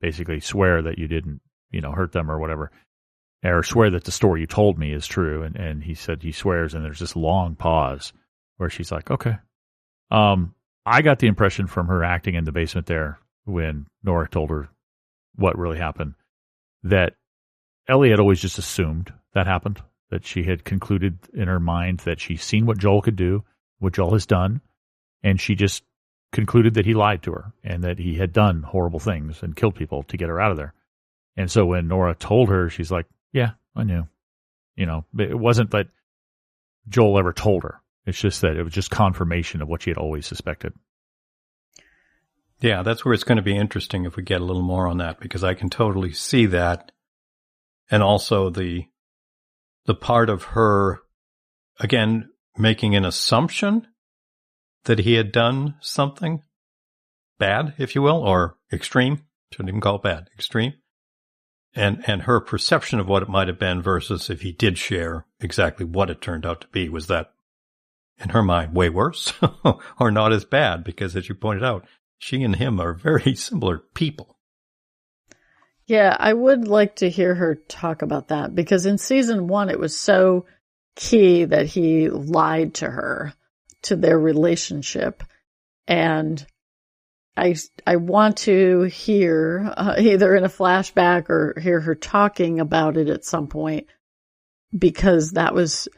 basically swear that you didn't, hurt them or whatever, or swear that the story you told me is true. And he said he swears, and there's this long pause where she's like, okay. I got the impression from her acting in the basement there when Nora told her what really happened that Ellie had always just assumed that happened, that she had concluded in her mind that she's seen what Joel could do, what Joel has done, and she just concluded that he lied to her and that he had done horrible things and killed people to get her out of there. And so when Nora told her, she's like, yeah, I knew. It wasn't that Joel ever told her. It's just that it was just confirmation of what she had always suspected. Yeah, that's where it's going to be interesting if we get a little more on that, because I can totally see that. And also the part of her, again, making an assumption that he had done something bad, if you will, or extreme. Shouldn't even call it bad, extreme. And her perception of what it might have been versus if he did share exactly what it turned out to be. Was that, in her mind, way worse or not as bad? Because as you pointed out, she and him are very similar people. Yeah, I would like to hear her talk about that, because in season 1, it was so key that he lied to her, to their relationship. And I want to hear, either in a flashback or hear her talking about it at some point, because that was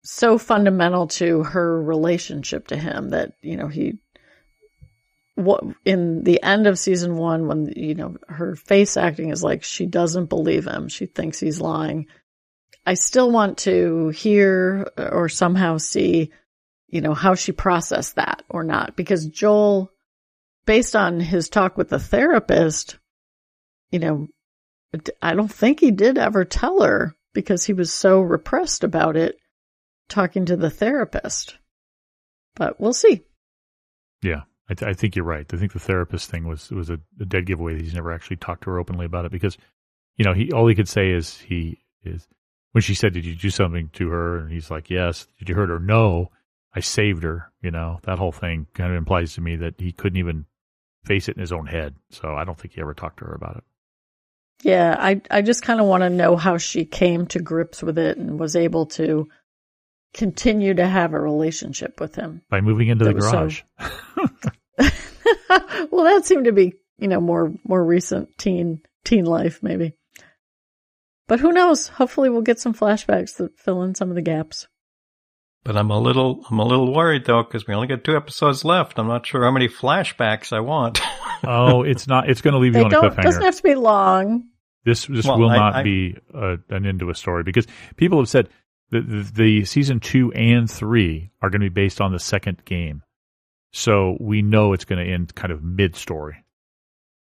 so fundamental to her relationship to him that, in the end of season 1, when, her face acting is like she doesn't believe him. She thinks he's lying. I still want to hear or somehow see, how she processed that or not. Because Joel, based on his talk with the therapist, I don't think he did ever tell her, because he was so repressed about it talking to the therapist. But we'll see. Yeah. I think you're right. I think the therapist thing was a dead giveaway. He's never actually talked to her openly about it, because, all he could say is when she said, "Did you do something to her?" And he's like, "Yes." "Did you hurt her?" "No, I saved her." That whole thing kind of implies to me that he couldn't even face it in his own head. So I don't think he ever talked to her about it. Yeah, I just kind of want to know how she came to grips with it and was able to continue to have a relationship with him. By moving into the garage. Well, that seemed to be, more recent teen life, maybe. But who knows? Hopefully we'll get some flashbacks that fill in some of the gaps. But I'm a little worried, though, because we only got 2 episodes left. I'm not sure how many flashbacks I want. Oh, it's not. It's going to leave you on a cliffhanger. It doesn't have to be long. This will not be an end to a story, because people have said the season 2 and 3 are going to be based on the second game. So we know it's going to end kind of mid-story.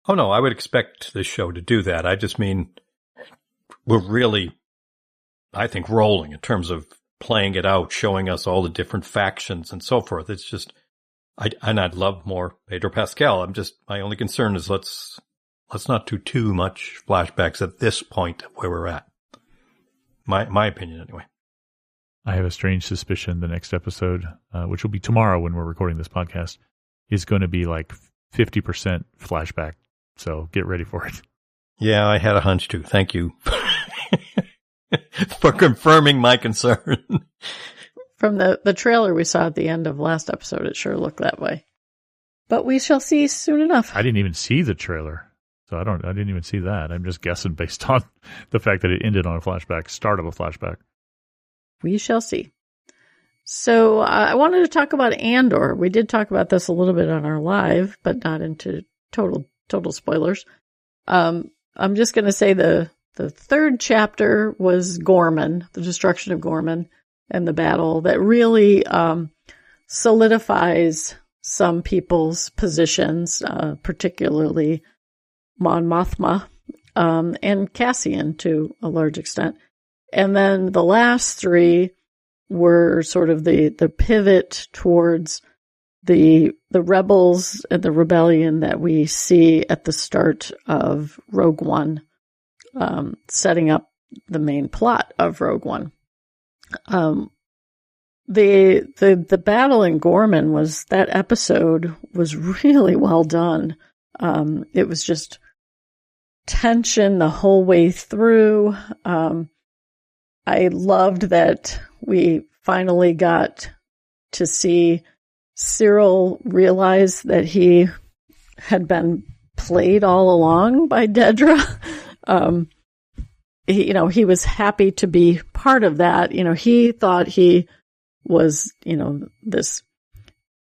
Oh, no, I would expect this show to do that. I just mean we're really, I think, rolling in terms of playing it out, showing us all the different factions and so forth. It's just, I'd love more Pedro Pascal. My only concern is let's not do too much flashbacks at this point where we're at. My opinion, anyway. I have a strange suspicion the next episode, which will be tomorrow when we're recording this podcast, is going to be like 50% flashback. So get ready for it. Yeah, I had a hunch too. Thank you for confirming my concern. From the trailer we saw at the end of last episode, it sure looked that way. But we shall see soon enough. I didn't even see the trailer, so I didn't even see that. I'm just guessing based on the fact that it ended on a flashback, start of a flashback. We shall see. So I wanted to talk about Andor. We did talk about this a little bit on our live, but not into total spoilers. I'm just going to say the 3rd chapter was Gorman, the destruction of Gorman, and the battle that really solidifies some people's positions, particularly Mon Mothma and Cassian to a large extent. And then the last 3 were sort of the pivot towards the rebels and the rebellion that we see at the start of Rogue One, setting up the main plot of Rogue One. The battle in Gorman that episode was really well done. It was just tension the whole way through. I loved that we finally got to see Cyril realize that he had been played all along by Dedra. He was happy to be part of that. He thought he was, this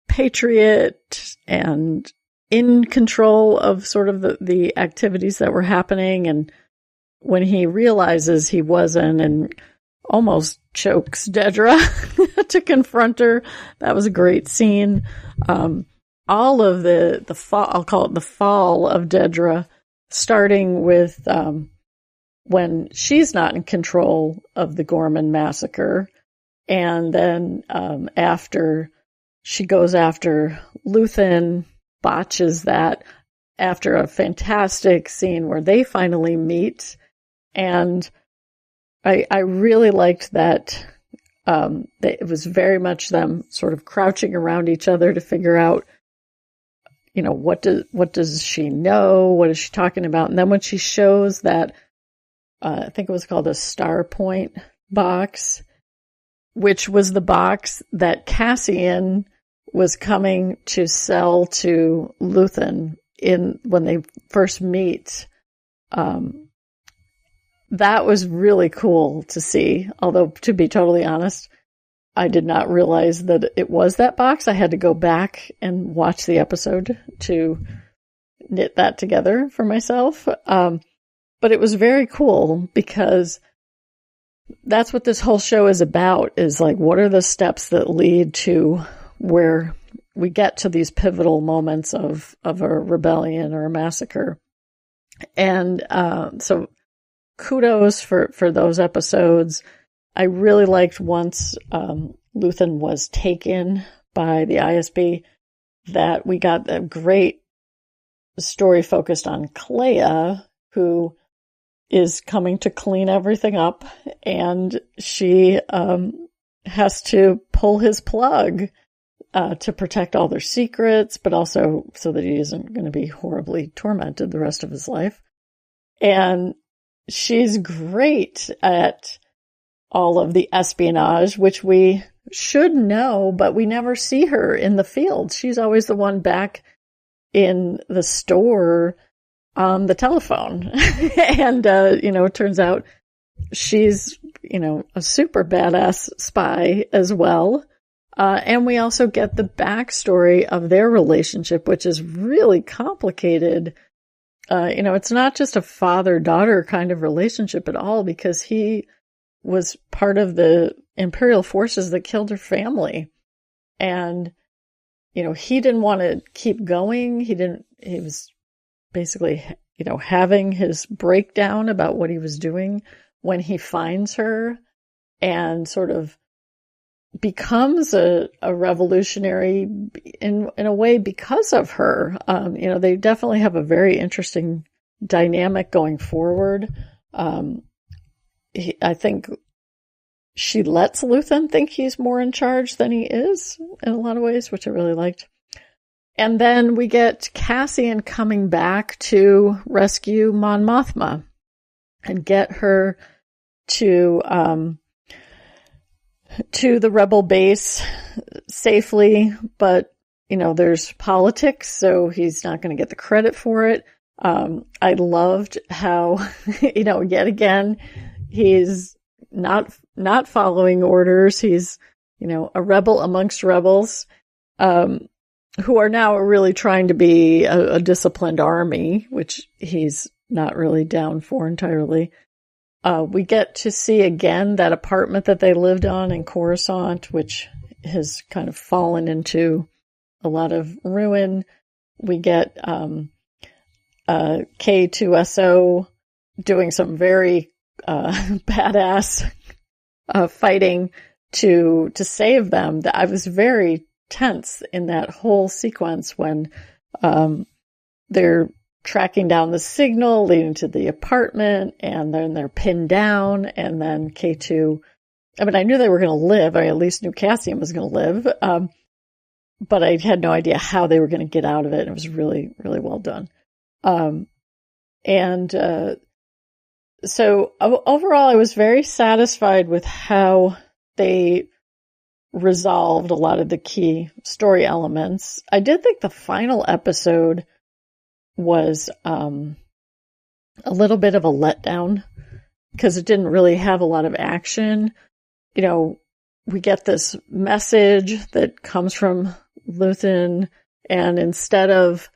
patriot and in control of sort of the activities that were happening. And when he realizes he wasn't and almost chokes Dedra to confront her, that was a great scene. All of the fall, I'll call it the fall of Dedra, starting with when she's not in control of the Gorman massacre, and then after she goes after Luthen, botches that after a fantastic scene where they finally meet. And I really liked that it was very much them sort of crouching around each other to figure out, what does she know? What is she talking about? And then when she shows that, I think it was called a Star Point box, which was the box that Cassian was coming to sell to Luthen when they first meet. That was really cool to see. Although, to be totally honest, I did not realize that it was that box. I had to go back and watch the episode to knit that together for myself. But it was very cool because that's what this whole show is about, is like, what are the steps that lead to where we get to these pivotal moments of a rebellion or a massacre. And so kudos for those episodes. I really liked once Luthen was taken by the ISB, that we got a great story focused on Clea, who is coming to clean everything up, and she has to pull his plug to protect all their secrets, but also so that he isn't going to be horribly tormented the rest of his life. And she's great at all of the espionage, which we should know, but we never see her in the field. She's always the one back in the store on the telephone. And, it turns out she's, a super badass spy as well. And we also get the backstory of their relationship, which is really complicated. It's not just a father-daughter kind of relationship at all, because he was part of the Imperial forces that killed her family. And, he didn't want to keep going. He was basically, having his breakdown about what he was doing when he finds her, and sort of becomes a revolutionary in a way because of her. They definitely have a very interesting dynamic going forward. I think she lets Luthen think he's more in charge than he is in a lot of ways, which I really liked. And then we get Cassian coming back to rescue Mon Mothma and get her to the rebel base safely. But, there's politics, so he's not going to get the credit for it. I loved how, yet again, he's not following orders. He's, a rebel amongst rebels, who are now really trying to be a disciplined army, which he's not really down for entirely. We get to see again that apartment that they lived on in Coruscant, which has kind of fallen into a lot of ruin. We get K2SO doing some very badass fighting to save them. I was very tense in that whole sequence when they're tracking down the signal leading to the apartment, and then they're pinned down, and then K2, I knew they were going to live. I at least knew Cassian was going to live, but I had no idea how they were going to get out of it. It was really, really well done. So overall, I was very satisfied with how they resolved a lot of the key story elements. I did think the final episode was a little bit of a letdown because it didn't really have a lot of action. You know, we get this message that comes from Luthen, and instead of,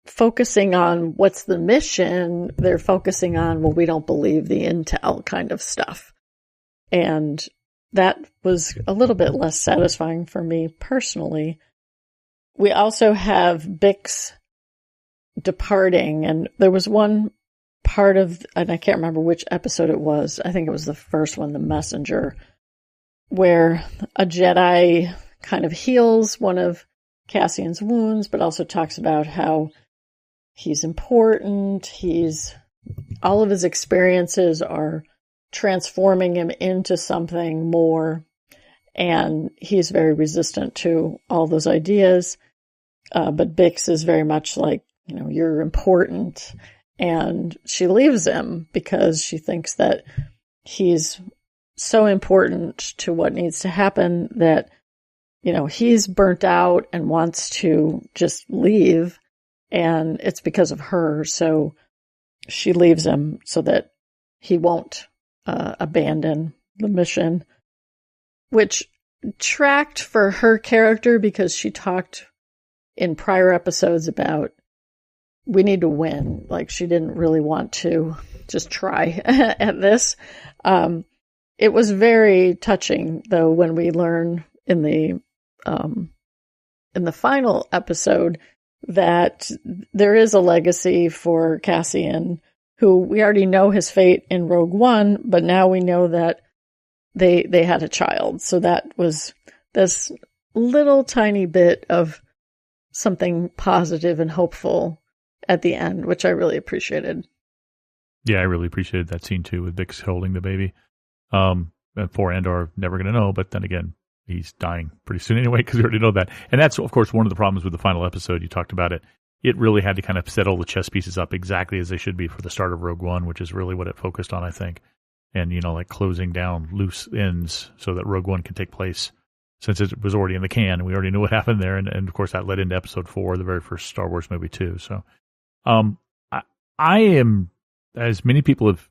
focusing on what's the mission, they're focusing on, well, we don't believe the intel kind of stuff. And that was a little bit less satisfying for me personally. We also have Bix departing, and there was one part of, and I can't remember which episode it was, I think it was the first one, The Messenger, where a Jedi kind of heals one of Cassian's wounds, but also talks about how he's important, all of his experiences are transforming him into something more, and he's very resistant to all those ideas. But Bix is very much like, you're important, and she leaves him because she thinks that he's so important to what needs to happen that, he's burnt out and wants to just leave, and it's because of her. So she leaves him so that he won't abandon the mission, which tracked for her character because she talked in prior episodes about we need to win. Like, she didn't really want to just try at this. It was very touching, though, when we learn in the final episode that there is a legacy for Cassian, who we already know his fate in Rogue One, but now we know that they had a child. So that was this little tiny bit of something positive and hopeful at the end, which I really appreciated. Yeah, I really appreciated that scene too, with Bix holding the baby. And poor Andor, never going to know, but then again, he's dying pretty soon anyway, because we already know that. And that's, of course, one of the problems with the final episode. You talked about it. It really had to kind of set all the chess pieces up exactly as they should be for the start of Rogue One, which is really what it focused on, I think. And, like closing down loose ends so that Rogue One can take place, since it was already in the can and we already knew what happened there. And of course, that led into episode 4, the very first Star Wars movie too. So I am, as many people have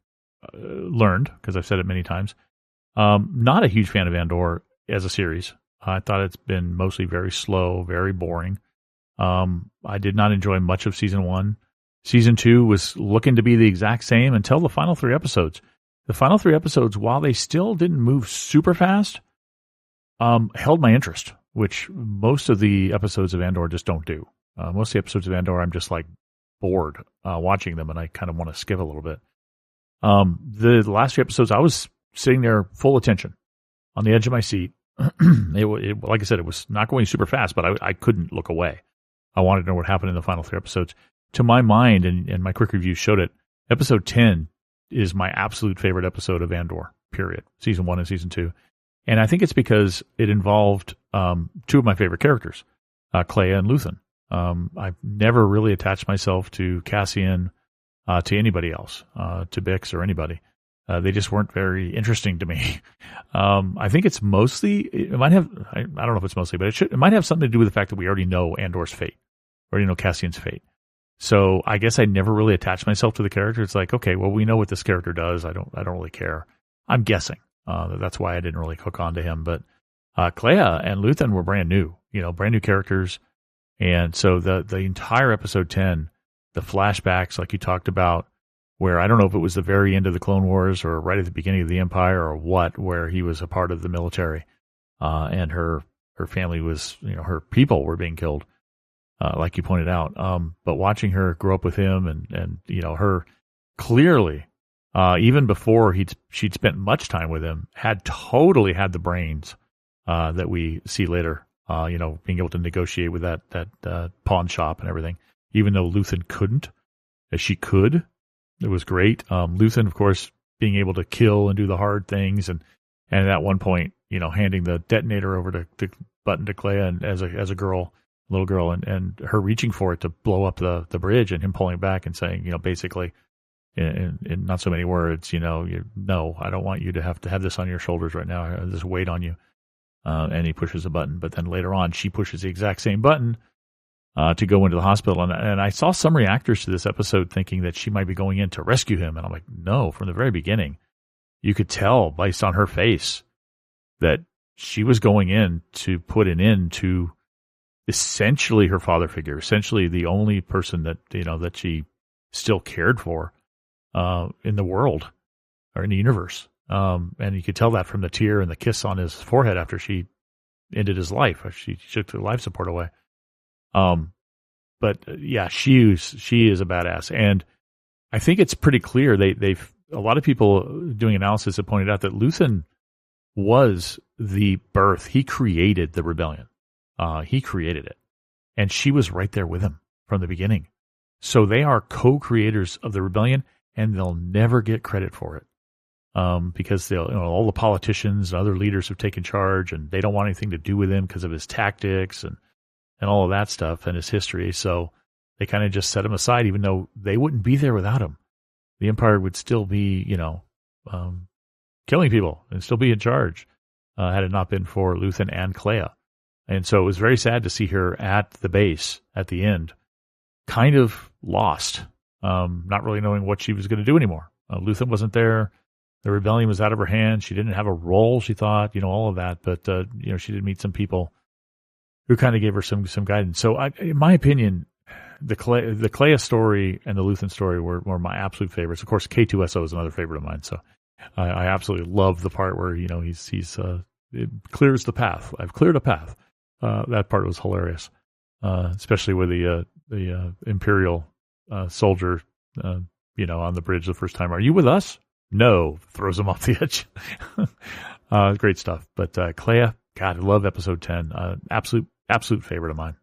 learned, because I've said it many times, not a huge fan of Andor as a series. I thought it's been mostly very slow, very boring. I did not enjoy much of season 1. Season 2 was looking to be the exact same until the final 3 episodes. The final 3 episodes, while they still didn't move super fast, held my interest, which most of the episodes of Andor just don't do. Most of the episodes of Andor, I'm just like bored watching them, and I kind of want to skip a little bit. The last 3 episodes, I was sitting there full attention on the edge of my seat. It, like I said, it was not going super fast, but I couldn't look away. I wanted to know what happened in the final 3 episodes. To my mind, and my quick review showed it, episode 10 is my absolute favorite episode of Andor, period. Season 1 and season 2. And I think it's because it involved 2 of my favorite characters, Clea and Luthen. I've never really attached myself to Cassian, to anybody else, to Bix or anybody. They just weren't very interesting to me. I think it's mostly, it might have, I don't know if it's mostly, but it might have something to do with the fact that we already know Andor's fate, already know Cassian's fate. So I guess I never really attached myself to the character. It's like, okay, well, we know what this character does. I don't really care. I'm guessing. That's why I didn't really hook on to him. But Clea and Luthen were brand new characters. And so the entire episode 10, the flashbacks, like you talked about, where I don't know if it was the very end of the Clone Wars or right at the beginning of the Empire or what, where he was a part of the military, and her family was, her people were being killed, like you pointed out. But watching her grow up with him and her clearly, even before she'd spent much time with him, totally had the brains that we see later. Being able to negotiate with that pawn shop and everything, even though Luthen couldn't, as she could. It was great. Luthen, of course, being able to kill and do the hard things, and at one point, handing the detonator over to button to Clea, and as a girl, little girl, and her reaching for it to blow up the bridge, and him pulling back and saying, basically, in not so many words, no, I don't want you to have this on your shoulders right now, this weight on you. And he pushes a button, but then later on, she pushes the exact same button to go into the hospital. And I saw some reactors to this episode thinking that she might be going in to rescue him. And I'm like, no, from the very beginning, you could tell based on her face that she was going in to put an end to essentially her father figure, essentially the only person that, that she still cared for in the world or in the universe. And you could tell that from the tear and the kiss on his forehead after she ended his life. She took the life support away. But yeah, she is a badass. And I think it's pretty clear. A lot of people doing analysis have pointed out that Luthen was the birth. He created the rebellion. He created it. And she was right there with him from the beginning. So they are co-creators of the rebellion, and they'll never get credit for it. Because all the politicians and other leaders have taken charge, and they don't want anything to do with him because of his tactics and all of that stuff and his history. So they kind of just set him aside, even though they wouldn't be there without him. The Empire would still be, killing people and still be in charge had it not been for Luthen and Kleya. And so it was very sad to see her at the base at the end, kind of lost, not really knowing what she was going to do anymore. Luthen wasn't there. The rebellion was out of her hands. She didn't have a role, she thought, all of that. But, she did meet some people who kind of gave her some guidance. So in my opinion, the Kleya story and the Luthen story were my absolute favorites. Of course, K2SO is another favorite of mine. So I absolutely love the part where, it clears the path. I've cleared a path. That part was hilarious. Especially with the Imperial soldier, on the bridge the first time. Are you with us? No, throws him off the edge. Great stuff. But Kleya, God, I love episode 10. Absolute favorite of mine.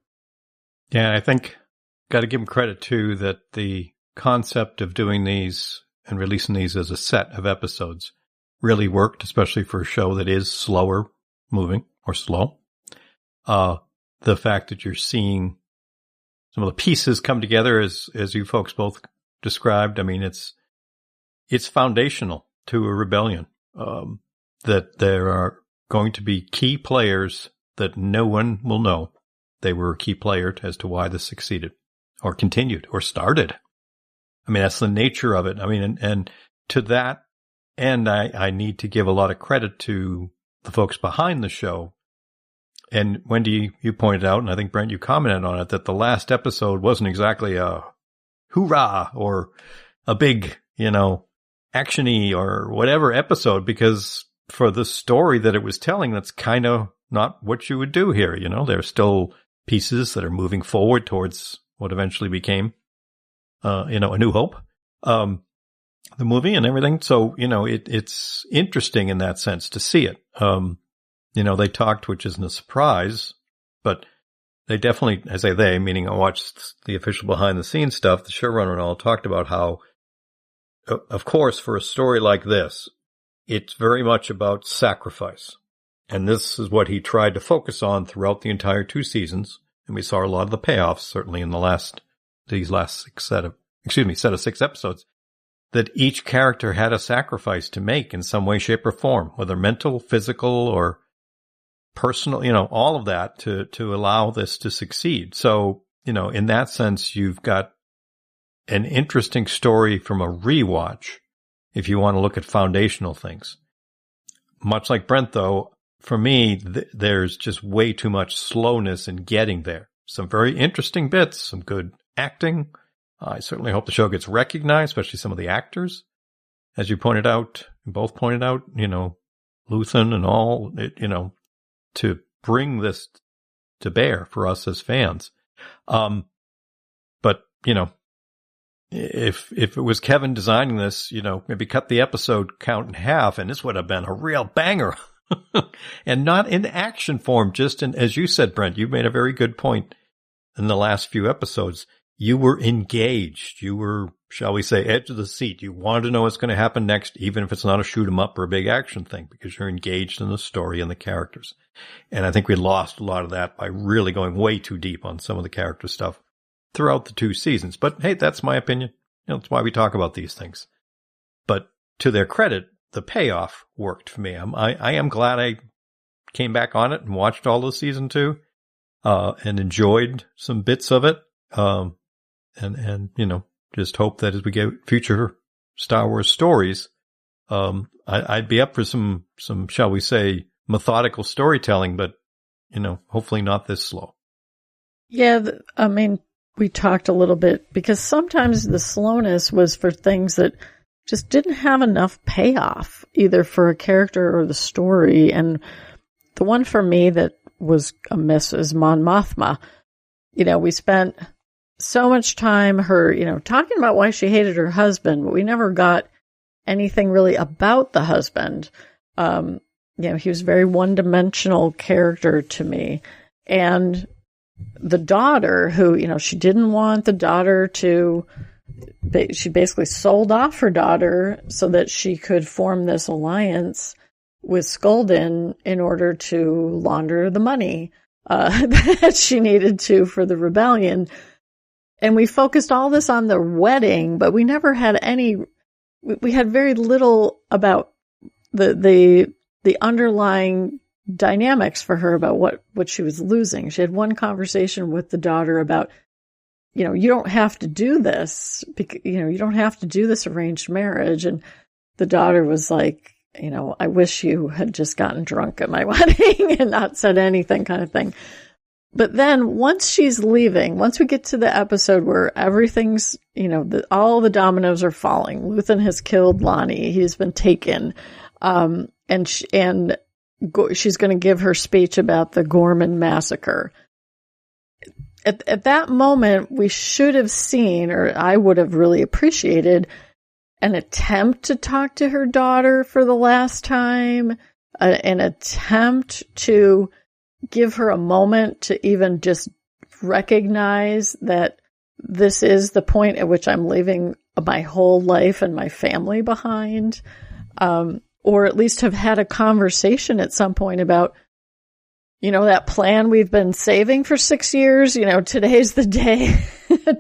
Yeah, I think got to give him credit too that the concept of doing these and releasing these as a set of episodes really worked, especially for a show that is slower moving or slow. The fact that you're seeing some of the pieces come together as you folks both described. I mean, it's foundational to a rebellion, that there are going to be key players that no one will know they were a key player as to why this succeeded or continued or started. I mean, that's the nature of it. I mean, and to that end, I need to give a lot of credit to the folks behind the show. And Wendy, you pointed out, and I think Brent, you commented on it, that the last episode wasn't exactly a hoorah or a big, action-y or whatever episode, because for the story that it was telling, that's kind of not what you would do here. There's still pieces that are moving forward towards what eventually became, A New Hope, the movie and everything. So, it's interesting in that sense to see it. They talked, which isn't a surprise, but they definitely, I say they, meaning I watched the official behind the scenes stuff, the showrunner and all talked about how, of course, for a story like this, it's very much about sacrifice. And this is what he tried to focus on throughout the entire 2 seasons. And we saw a lot of the payoffs, certainly in these last set of 6 episodes, that each character had a sacrifice to make in some way, shape, or form, whether mental, physical, or personal, all of that to allow this to succeed. So, in that sense, you've got an interesting story from a rewatch if you want to look at foundational things. Much like Brent, though, for me, there's just way too much slowness in getting there. Some very interesting bits, some good acting. I certainly hope the show gets recognized, especially some of the actors. As you pointed out, both pointed out, Luthen and all, to bring this to bear for us as fans. But, if it was Kevin designing this, maybe cut the episode count in half, and this would have been a real banger. And not in action form, just in, as you said, Brent, you made a very good point in the last few episodes. You were engaged. You were shall we say, edge of the seat. You want to know what's going to happen next, even if it's not a shoot 'em up or a big action thing, because you're engaged in the story and the characters. And I think we lost a lot of that by really going way too deep on some of the character stuff throughout the 2 seasons. But hey, that's my opinion. That's why we talk about these things. But to their credit, the payoff worked for me. I am glad I came back on it and watched all of season 2, and enjoyed some bits of it. And just hope that as we get future Star Wars stories, I'd be up for some, shall we say, methodical storytelling, but, hopefully not this slow. Yeah. We talked a little bit because sometimes the slowness was for things that just didn't have enough payoff, either for a character or the story. And the one for me that was a miss is Mon Mothma. We spent so much time talking about why she hated her husband, but we never got anything really about the husband. He was a very one-dimensional character to me. And the daughter who, she didn't want the daughter she basically sold off her daughter so that she could form this alliance with Skolden in order to launder the money that she needed to for the rebellion. And we focused all this on the wedding, but we never had we had very little about the underlying dynamics for her about what she was losing. She had one conversation with the daughter about, you don't have to do this, because, you don't have to do this arranged marriage. And the daughter was like, I wish you had just gotten drunk at my wedding and not said anything, kind of thing. But then once she's leaving, once we get to the episode where everything's, all the dominoes are falling, Luthen has killed Lonnie, he's been taken, and she's going to give her speech about the Gorman massacre. At that moment, we should have seen, or I would have really appreciated, an attempt to talk to her daughter for the last time, an attempt to give her a moment to even just recognize that this is the point at which I'm leaving my whole life and my family behind, or at least have had a conversation at some point about, that plan we've been saving for 6 years, today's the day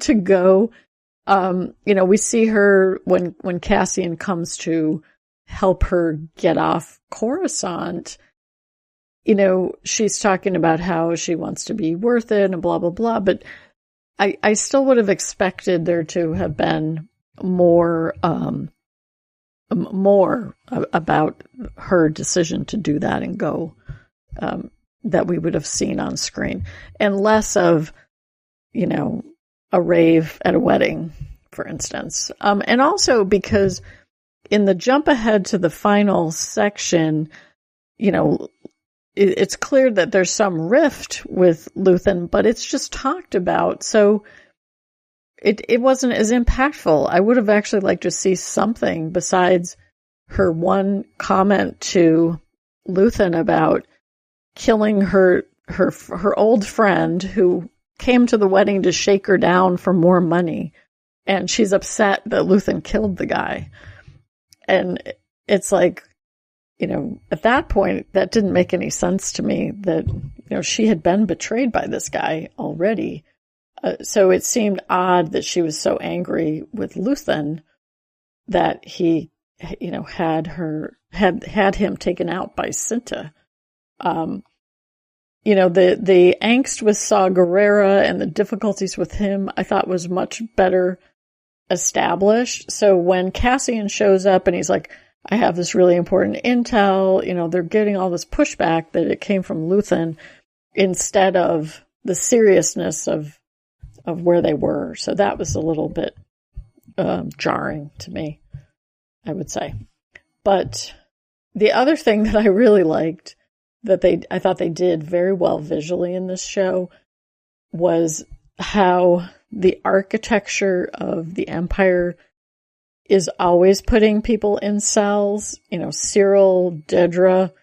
to go. We see her when Cassian comes to help her get off Coruscant, she's talking about how she wants to be worth it and blah, blah, blah. But I still would have expected there to have been more about her decision to do that and go, that we would have seen on screen, and less of, a rave at a wedding, for instance. And also because in the jump ahead to the final section, it's clear that there's some rift with Luthen, but it's just talked about. So it wasn't as impactful. I would have actually liked to see something besides her one comment to Luthen about killing her old friend who came to the wedding to shake her down for more money. And she's upset that Luthen killed the guy. And it's like, at that point, that didn't make any sense to me that, she had been betrayed by this guy already. So it seemed odd that she was so angry with Luthen that he, had him taken out by Cinta. The angst with Saw Gerrera and the difficulties with him, I thought was much better established. So when Cassian shows up and he's like, I have this really important intel, they're getting all this pushback that it came from Luthen instead of the seriousness of where they were. So that was a little bit jarring to me, I would say. But the other thing that I really liked that I thought they did very well visually in this show was how the architecture of the Empire is always putting people in cells. Cyril, Dedra,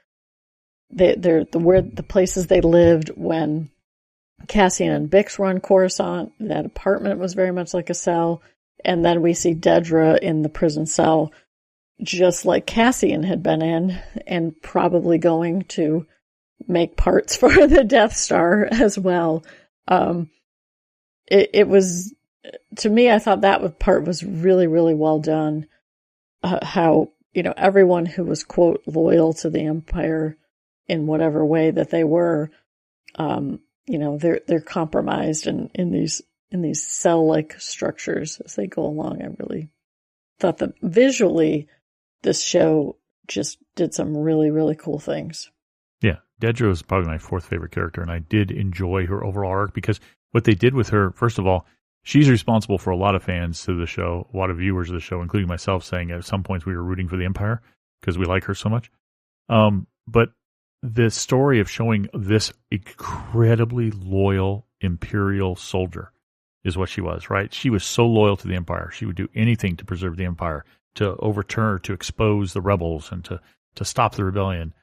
they're the places they lived when Cassian and Bix were on Coruscant. That apartment was very much like a cell. And then we see Dedra in the prison cell, just like Cassian had been in, and probably going to make parts for the Death Star as well. It was, to me, I thought that part was really, really well done. How, everyone who was, quote, loyal to the Empire in whatever way that they were, they're compromised in these cell-like structures as they go along. I really thought that visually this show just did some really, really cool things. Yeah, Dedra is probably my fourth favorite character, and I did enjoy her overall arc because what they did with her, first of all, she's responsible for a lot of fans to the show, a lot of viewers of the show, including myself, saying at some points we were rooting for the Empire because we like her so much. But the story of showing this incredibly loyal Imperial soldier is what she was, right? She was so loyal to the Empire. She would do anything to preserve the Empire, to overturn, to expose the rebels, and to stop the rebellion.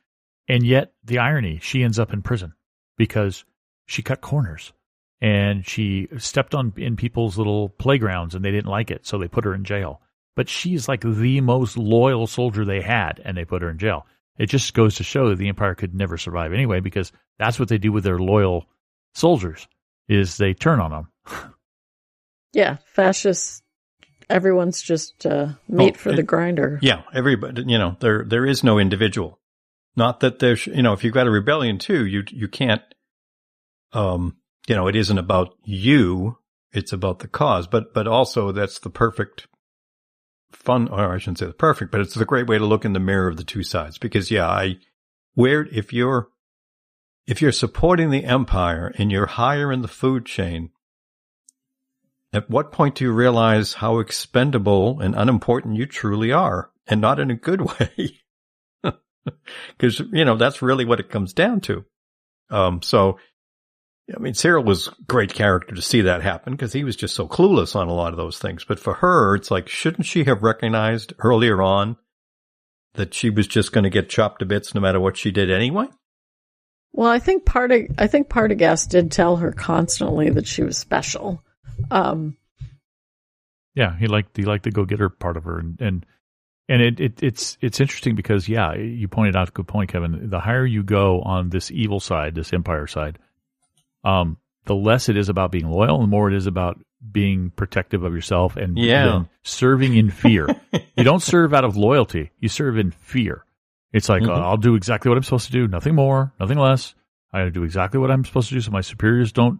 And yet, the irony, she ends up in prison because she cut corners and she stepped in people's little playgrounds and they didn't like it, so they put her in jail. But she's like the most loyal soldier they had, and they put her in jail. It just goes to show that the Empire could never survive anyway, because that's what they do with their loyal soldiers, is they turn on them. Yeah, fascists, everyone's just meat for the grinder. Yeah, everybody, there is no individual. Not that there's, if you've got a rebellion too, you can't, it isn't about you, it's about the cause. But also that's the perfect fun, or I shouldn't say the perfect, but it's the great way to look in the mirror of the two sides. Because if you're supporting the Empire and you're higher in the food chain, at what point do you realize how expendable and unimportant you truly are, and not in a good way? Because, that's really what it comes down to. Cyril was a great character to see that happen because he was just so clueless on a lot of those things. But for her, it's like, shouldn't she have recognized earlier on that she was just going to get chopped to bits no matter what she did anyway? Well, I think Partagast did tell her constantly that she was special. Yeah, he liked the go-getter part of her, and it's interesting because, yeah, you pointed out a good point, Kevin. The higher you go on this evil side, this Empire side, the less it is about being loyal, and the more it is about being protective of yourself and then serving in fear. You don't serve out of loyalty; you serve in fear. It's like, I'll do exactly what I'm supposed to do, nothing more, nothing less. I do exactly what I'm supposed to do, so my superiors don't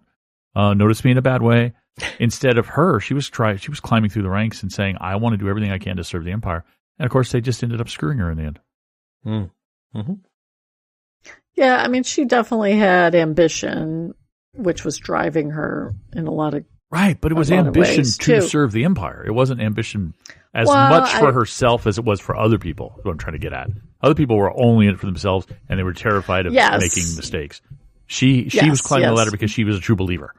notice me in a bad way. Instead of her, she was climbing through the ranks and saying, I want to do everything I can to serve the Empire. And of course, they just ended up screwing her in the end. Mm-hmm. Yeah, she definitely had ambition, which was driving her in a lot of right, but it was ambition to serve the Empire. It wasn't ambition as much for herself as it was for other people, is what I'm trying to get at. Other people were only in it for themselves, and they were terrified of making mistakes. She was climbing the ladder because she was a true believer.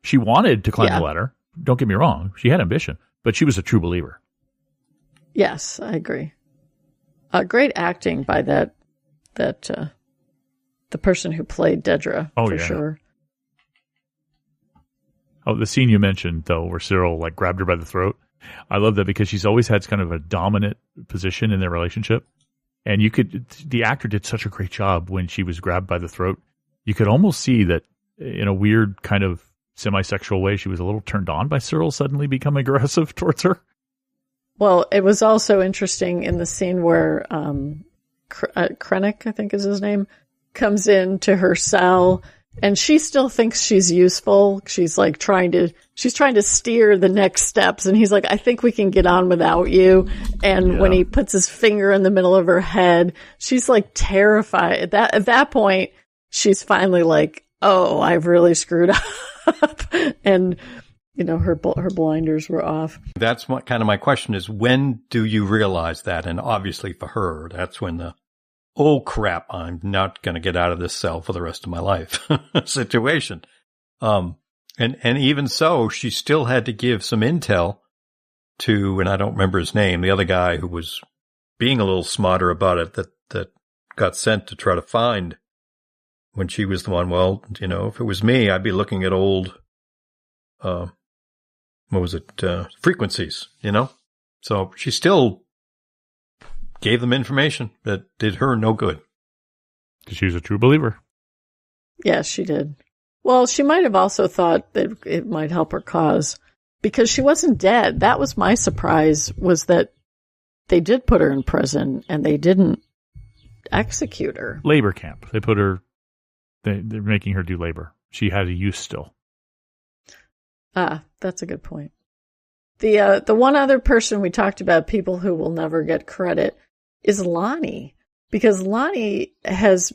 She wanted to climb the ladder. Don't get me wrong. She had ambition, but she was a true believer. Yes, I agree. Great acting by the person who played Dedra, for sure. Oh, the scene you mentioned, though, where Cyril grabbed her by the throat. I love that because she's always had kind of a dominant position in their relationship. And the actor did such a great job when she was grabbed by the throat. You could almost see that in a weird kind of semi-sexual way, she was a little turned on by Cyril suddenly becoming aggressive towards her. Well, it was also interesting in the scene where Krennic, I think is his name, comes into her cell, and she still thinks she's useful. She's trying to steer the next steps, and he's like, I think we can get on without you. And when he puts his finger in the middle of her head, she's terrified. At that point, she's finally like, oh, I've really screwed up. And her blinders were off. That's what kind of my question is, when do you realize that? And obviously for her, that's when oh crap, I'm not going to get out of this cell for the rest of my life situation. And even so, she still had to give some intel to, and I don't remember his name, the other guy who was being a little smarter about it, that got sent to try to find, when she was the one, if it was me, I'd be looking at old frequencies, So she still gave them information that did her no good. Because she was a true believer. Yes, she did. Well, she might have also thought that it might help her cause, because she wasn't dead. That was my surprise, was that they did put her in prison and they didn't execute her. Labor camp. They put her, they're making her do labor. She had a use still. Ah, that's a good point. The one other person we talked about, people who will never get credit, is Lonnie. Because Lonnie has,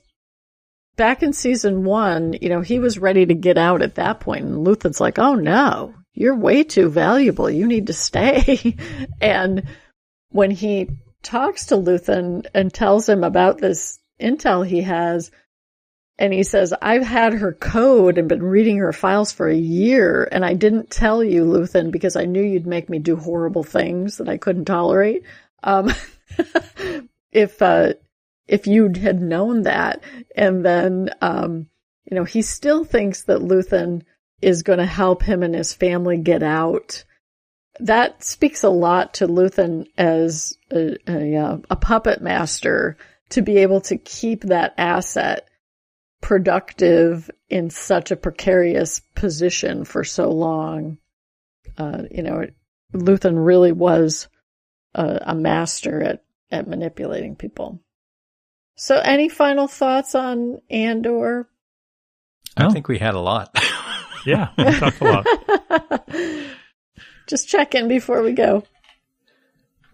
back in season 1, he was ready to get out at that point. And Luthen's like, oh no, you're way too valuable. You need to stay. And when he talks to Luthen and tells him about this intel he has, and he says, I've had her code and been reading her files for a year, and I didn't tell you, Luthen, because I knew you'd make me do horrible things that I couldn't tolerate. If you had known that, and then, he still thinks that Luthen is going to help him and his family get out. That speaks a lot to Luthen as a puppet master, to be able to keep that asset productive in such a precarious position for so long. Luthen really was a master at manipulating people. So any final thoughts on Andor? I think we had a lot. Yeah, we talked a lot. Just check in before we go.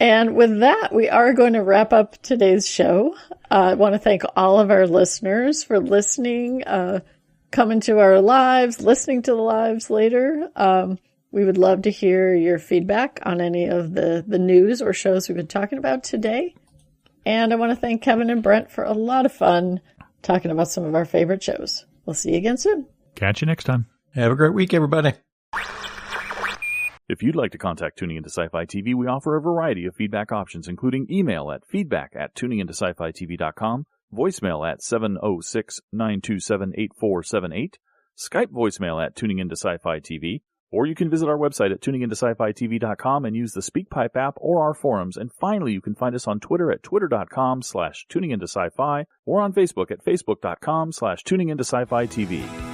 And with that, we are going to wrap up today's show. I want to thank all of our listeners for listening, coming to our lives, listening to the lives later. We would love to hear your feedback on any of the news or shows we've been talking about today. And I want to thank Kevin and Brent for a lot of fun talking about some of our favorite shows. We'll see you again soon. Catch you next time. Have a great week, everybody. If you'd like to contact Tuning Into Sci-Fi TV, we offer a variety of feedback options, including email at feedback@tuningintoscifitv.com, voicemail at 706-927-8478, Skype voicemail at Tuning Into Sci-Fi TV, or you can visit our website at tuningintoscifitv.com and use the SpeakPipe app or our forums. And finally, you can find us on Twitter at twitter.com/tuningintosci-fi or on Facebook at facebook.com/tuningintoscifitv.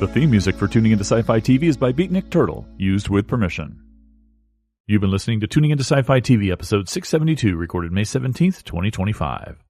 The theme music for Tuning Into Sci-Fi TV is by Beatnik Turtle, used with permission. You've been listening to Tuning Into Sci-Fi TV, episode 672, recorded May 17th, 2025.